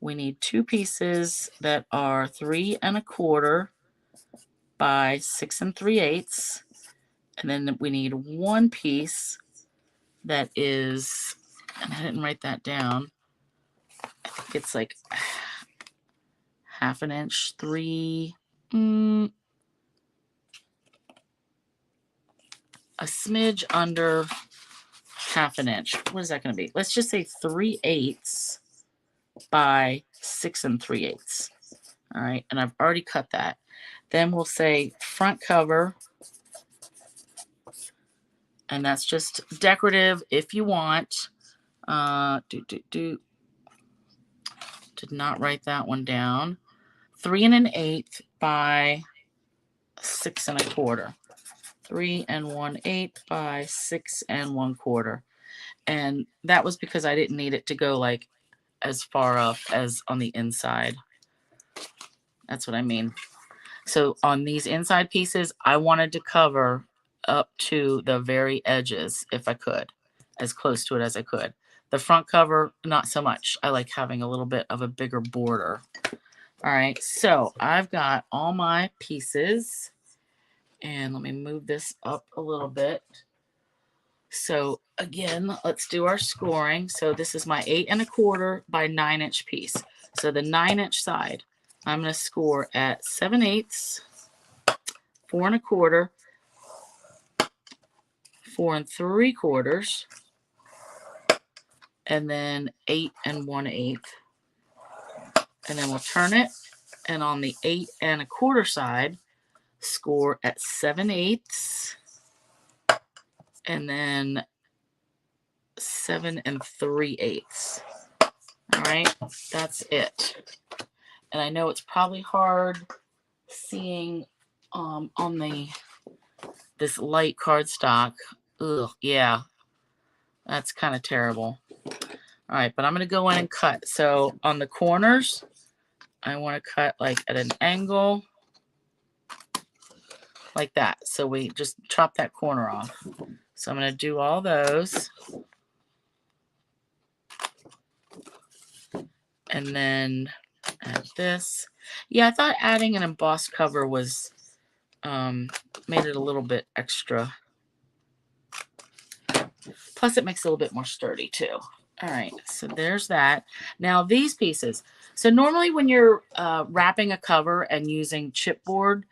We need 2 pieces that are 3 1/4 by 6 3/8. And then we need 1 piece that is, and I didn't write that down, I think it's like 1/2 inch, 3, a smidge under 1/2 inch. What is that going to be? Let's just say 3/8 by 6 3/8. All right, and I've already cut that. Then we'll say front cover, and that's just decorative if you want. Did not write that one down. 3 1/8 by 6 1/4. 3 1/8 by 6 1/4. And that was because I didn't need it to go like as far up as on the inside. That's what I mean. So on these inside pieces, I wanted to cover up to the very edges if I could, as close to it as I could. The front cover, not so much. I like having a little bit of a bigger border. All right, so I've got all my pieces. And let me move this up a little bit. So again, let's do our scoring. So this is my 8 1/4 by 9-inch piece. So the 9-inch side, I'm going to score at 7/8, 4 1/4, 4 3/4, and then 8 1/8. And then we'll turn it. And on the 8 1/4 side, score at 7/8, and then 7 3/8. All right, that's it. And I know it's probably hard seeing on this light cardstock. Ugh, yeah, that's kind of terrible. All right, but I'm going to go in and cut. So on the corners, I want to cut like at an angle like that. So we just chop that corner off. So I'm going to do all those. And then add this. Yeah, I thought adding an embossed cover was made it a little bit extra. Plus it makes it a little bit more sturdy too. All right, so there's that. Now these pieces. So normally when you're wrapping a cover and using chipboard,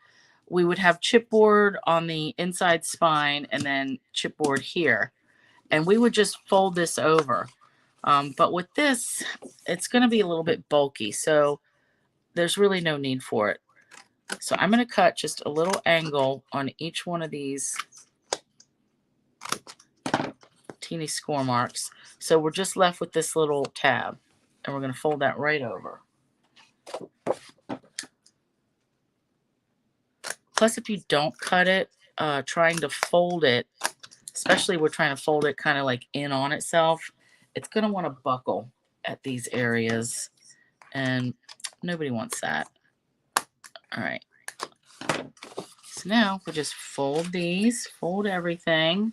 we would have chipboard on the inside spine and then chipboard here. And we would just fold this over. But with this, it's going to be a little bit bulky. So there's really no need for it. So I'm going to cut just a little angle on each one of these teeny score marks. So we're just left with this little tab. And we're going to fold that right over. Plus, if you don't cut it, trying to fold it, especially we're trying to fold it kind of like in on itself, it's going to want to buckle at these areas. And nobody wants that. All right. So now we just fold these, fold everything,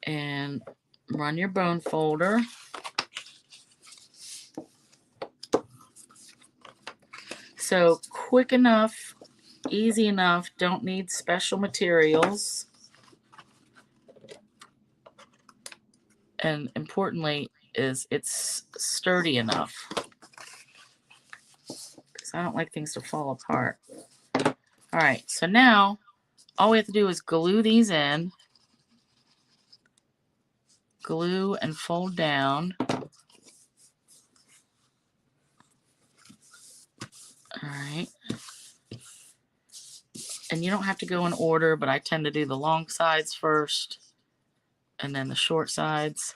and run your bone folder. So quick enough, easy enough, don't need special materials. And importantly is it's sturdy enough, because I don't like things to fall apart. All right, so now all we have to do is glue these in. Glue and fold down. All right. And you don't have to go in order, but I tend to do the long sides first and then the short sides.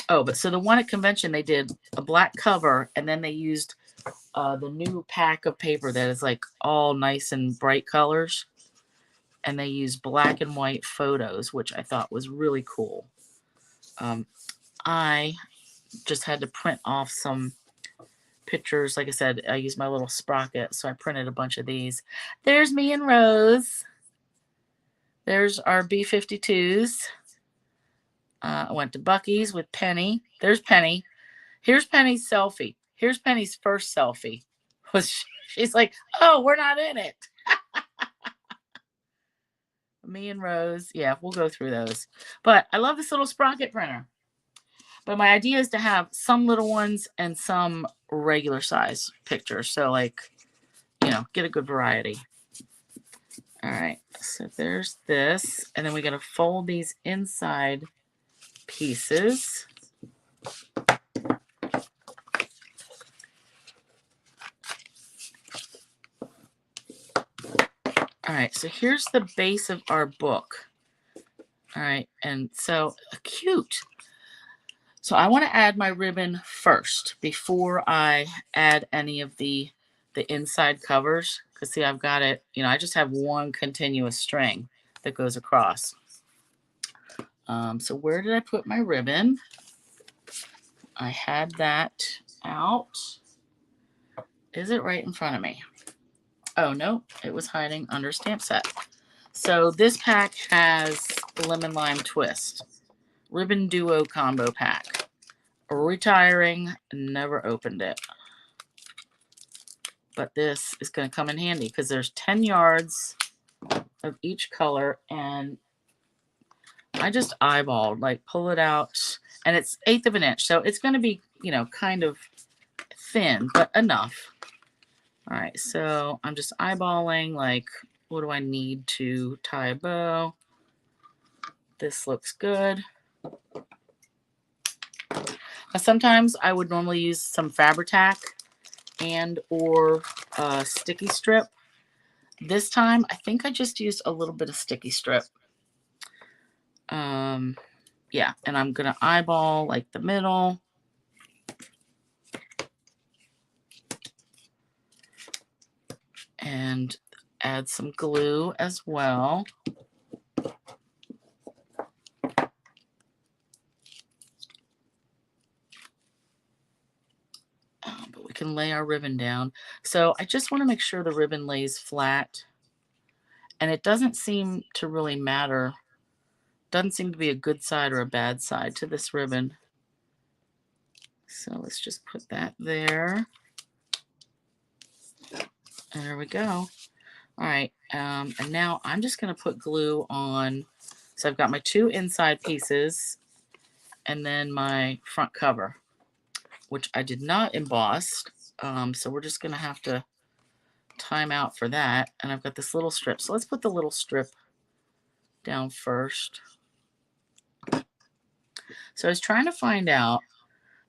Oh, but so the one at convention, they did a black cover, and then they used the new pack of paper that is like all nice and bright colors. And they used black and white photos, which I thought was really cool. I just had to print off some pictures. Like I said, I used my little sprocket, so I printed a bunch of these. There's me and Rose. There's our B-52s. I went to Buc-ee's with Penny. There's Penny. Here's Penny's selfie. Here's Penny's first selfie. She's like, oh, we're not in it. Me and Rose. Yeah, we'll go through those. But I love this little sprocket printer. But my idea is to have some little ones and some regular size pictures. So like, you know, get a good variety. All right, so there's this. And then we're going to fold these inside pieces. All right, so here's the base of our book. All right, and so cute. So I want to add my ribbon first before I add any of the inside covers. Because see, I've got it, you know, I just have one continuous string that goes across. So where did I put my ribbon? I had that out. Is it right in front of me? Oh, no, it was hiding under stamp set. So this pack has Lemon Lime Twist. Ribbon Duo Combo Pack. Retiring, never opened it. but this is going to come in handy because there's 10 yards of each color, and I just eyeballed, like pull it out, and it's 1/8 of an inch, so it's going to be, you know, kind of thin, but enough. All right, so I'm just eyeballing, like, what do I need to tie a bow? This looks good. Now, sometimes I would normally use some Fabri-Tac and or sticky strip. This time, I think I just used a little bit of sticky strip. Yeah, and I'm going to eyeball like the middle. And add some glue as well. But we can lay our ribbon down. So I just want to make sure the ribbon lays flat. And it doesn't seem to really matter. Doesn't seem to be a good side or a bad side to this ribbon. So let's just put that there. There we go. All right, and now I'm just going to put glue on. So I've got my 2 inside pieces and then my front cover, which I did not emboss. So we're just going to have to time out for that. And I've got this little strip. So let's put the little strip down first. So I was trying to find out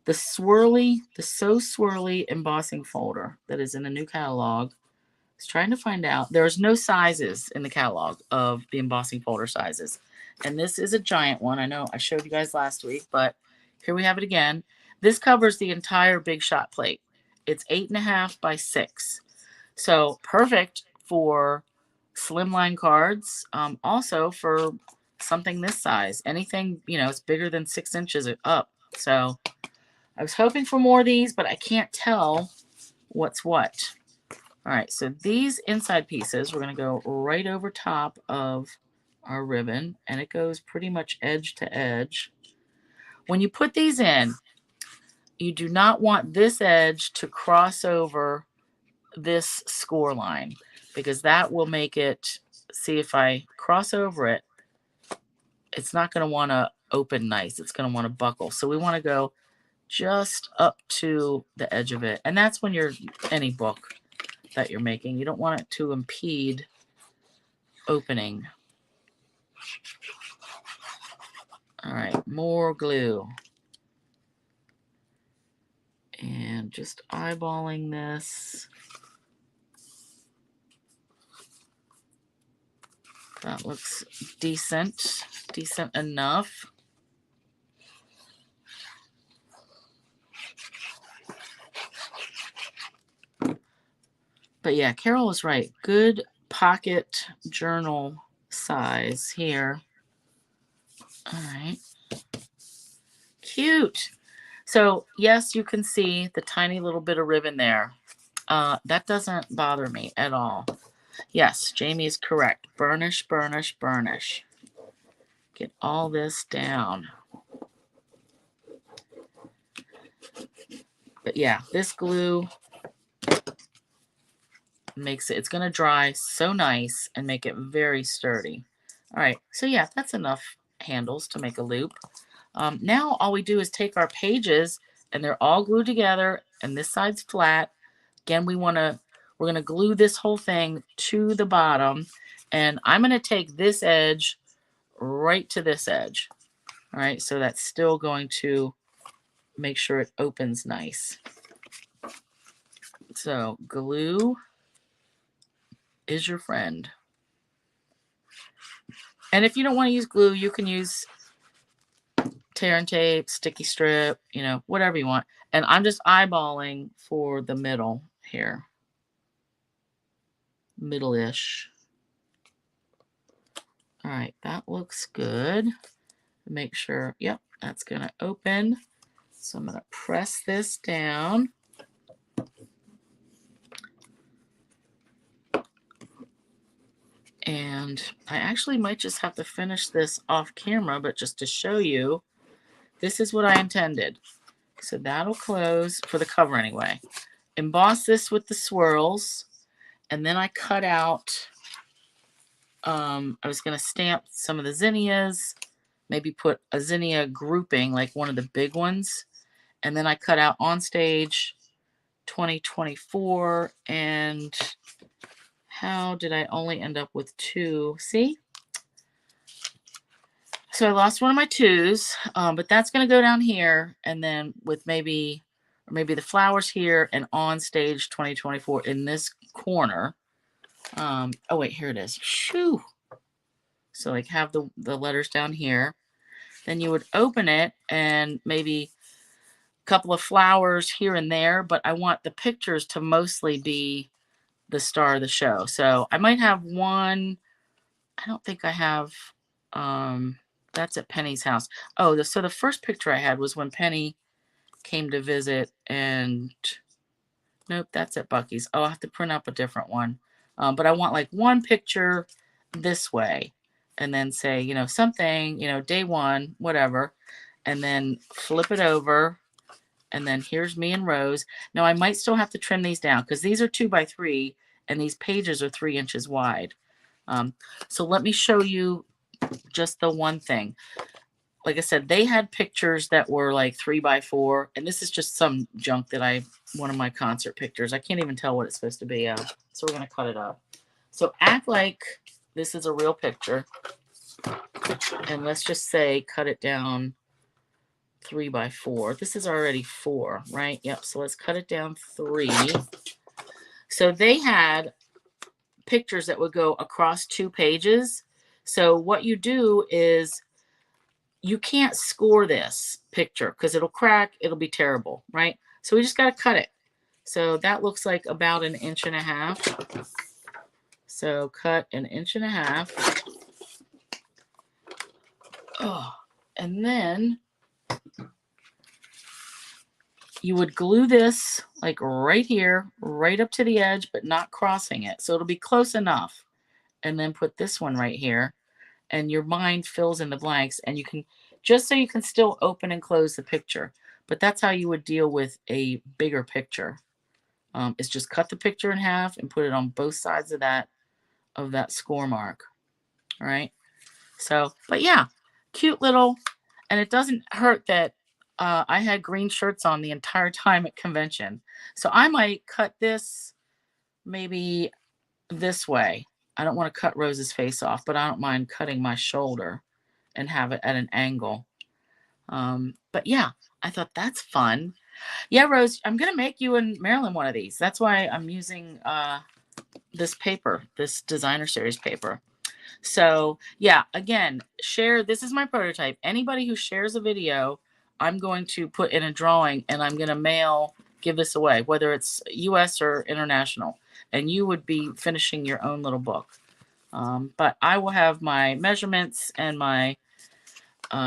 the So Swirly embossing folder that is in the new catalog. I was trying to find out. There's no sizes in the catalog of the embossing folder sizes. And this is a giant one. I know I showed you guys last week, but here we have it again. This covers the entire Big Shot plate. It's 8.5 by 6. So perfect for slimline cards. Also for something this size. Anything, you know, it's bigger than 6 inches up. So I was hoping for more of these, but I can't tell what's what. All right, so these inside pieces, we're going to go right over top of our ribbon, and it goes pretty much edge to edge. When you put these in, you do not want this edge to cross over this score line, because that will make it, see, if I cross over it, it's not going to want to open nice. It's going to want to buckle. So we want to go just up to the edge of it. And that's when you're, any book that you're making, you don't want it to impede opening. All right, more glue. And just eyeballing this. That looks decent enough. But yeah, Carol was right. Good pocket journal size here. All right. Cute. So yes, you can see the tiny little bit of ribbon there. That doesn't bother me at all. Yes, Jamie is correct. Burnish, burnish, burnish. Get all this down. But yeah, this glue makes it, it's going to dry so nice and make it very sturdy. All right, so yeah, that's enough handles to make a loop. Now all we do is take our pages, and they're all glued together, and this side's flat. Again, we're going to glue this whole thing to the bottom, and I'm going to take this edge right to this edge. All right, so that's still going to make sure it opens nice. So glue is your friend. And if you don't want to use glue, you can use tear and tape, sticky strip, you know, whatever you want. And I'm just eyeballing for the middle here. Middle-ish. All right, that looks good. Make sure, yep, that's going to open. So I'm going to press this down. And I actually might just have to finish this off camera, but just to show you, this is what I intended. So that'll close, for the cover anyway. emboss this with the swirls, and then I cut out, I was going to stamp some of the zinnias, maybe put a zinnia grouping, like one of the big ones. And then I cut out OnStage 2024. And how did I only end up with 2? See? So I lost one of my 2s, but that's going to go down here. And then with maybe the flowers here and OnStage 2024 in this corner. Oh, wait, here it is. Shoo! So like have the letters down here. Then you would open it and maybe a couple of flowers here and there, but I want the pictures to mostly be the star of the show. So I might have one. I don't think I have, that's at Penny's house. Oh, so the first picture I had was when Penny came to visit, and nope, that's at Bucky's. Oh, I'll have to print up a different one. But I want like one picture this way, and then say, you know, something, you know, day 1, whatever, and then flip it over, and then here's me and Rose. Now I might still have to trim these down because these are 2 by 3 and these pages are 3 inches wide. So let me show you just the one thing. Like I said, they had pictures that were like 3 by 4, and this is just some junk that one of my concert pictures. I can't even tell what it's supposed to be of. So we're going to cut it up. So act like this is a real picture. And let's just say cut it down 3 by 4. This is already 4, right? Yep. So let's cut it down 3. So they had pictures that would go across 2 pages. So what you do is you can't score this picture because it'll crack. It'll be terrible, right? So we just got to cut it. So that looks like about 1.5 inches. So cut 1.5 inches. Oh, and then you would glue this like right here, right up to the edge, but not crossing it. So it'll be close enough. And then put this one right here, and your mind fills in the blanks, and you can, just so you can still open and close the picture. But that's how you would deal with a bigger picture. Is just cut the picture in half and put it on both sides of that score mark. All right. So, but yeah, cute little, and it doesn't hurt that I had green shirts on the entire time at convention. So I might cut this maybe this way. I don't want to cut Rose's face off, but I don't mind cutting my shoulder and have it at an angle. But yeah, I thought that's fun. Yeah, Rose, I'm going to make you and Marilyn one of these. That's why I'm using this paper, this designer series paper. So yeah, again, share. This is my prototype. Anybody who shares a video, I'm going to put in a drawing, and I'm going to give this away, whether it's US or international. And you would be finishing your own little book. But I will have my measurements and my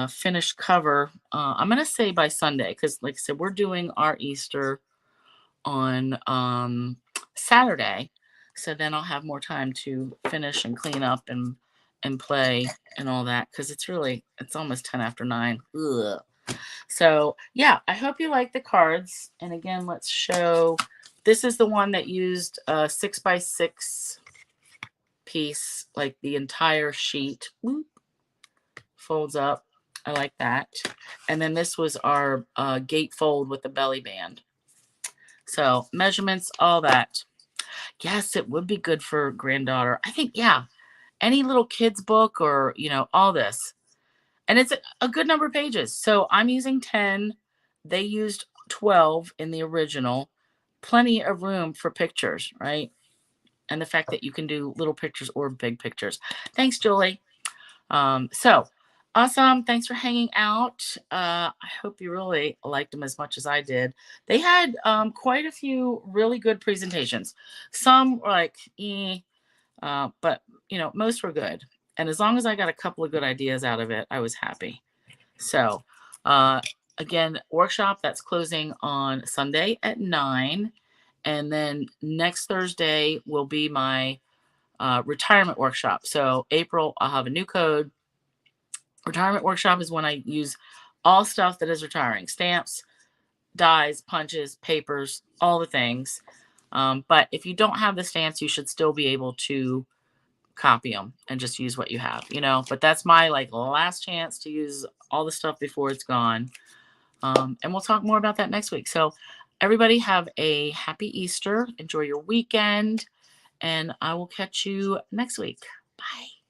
finished cover. I'm going to say by Sunday, because like I said, we're doing our Easter on Saturday. So then I'll have more time to finish and clean up and play and all that, because it's almost 10 after 9. Ugh. So yeah, I hope you like the cards. And again, let's show. This is the one that used a 6 by 6 piece, like the entire sheet. Whoop, folds up. I like that. And then this was our gate fold with the belly band. So measurements, all that. Yes, it would be good for granddaughter. I think, yeah, any little kid's book, or, you know, all this. And it's a good number of pages. So I'm using 10. They used 12 in the original. Plenty of room for pictures, right? And the fact that you can do little pictures or big pictures. Thanks, Julie. So awesome. Thanks for hanging out. I hope you really liked them as much as I did. They had quite a few really good presentations. Some were like, but you know, most were good. And as long as I got a couple of good ideas out of it, I was happy. So again, workshop that's closing on Sunday at 9. And then next Thursday will be my retirement workshop. So April, I'll have a new code. Retirement workshop is when I use all stuff that is retiring. Stamps, dies, punches, papers, all the things. But if you don't have the stamps, you should still be able to copy them and just use what you have, you know. But that's my like last chance to use all the stuff before it's gone. And we'll talk more about that next week. So everybody have a happy Easter. Enjoy your weekend. And I will catch you next week. Bye.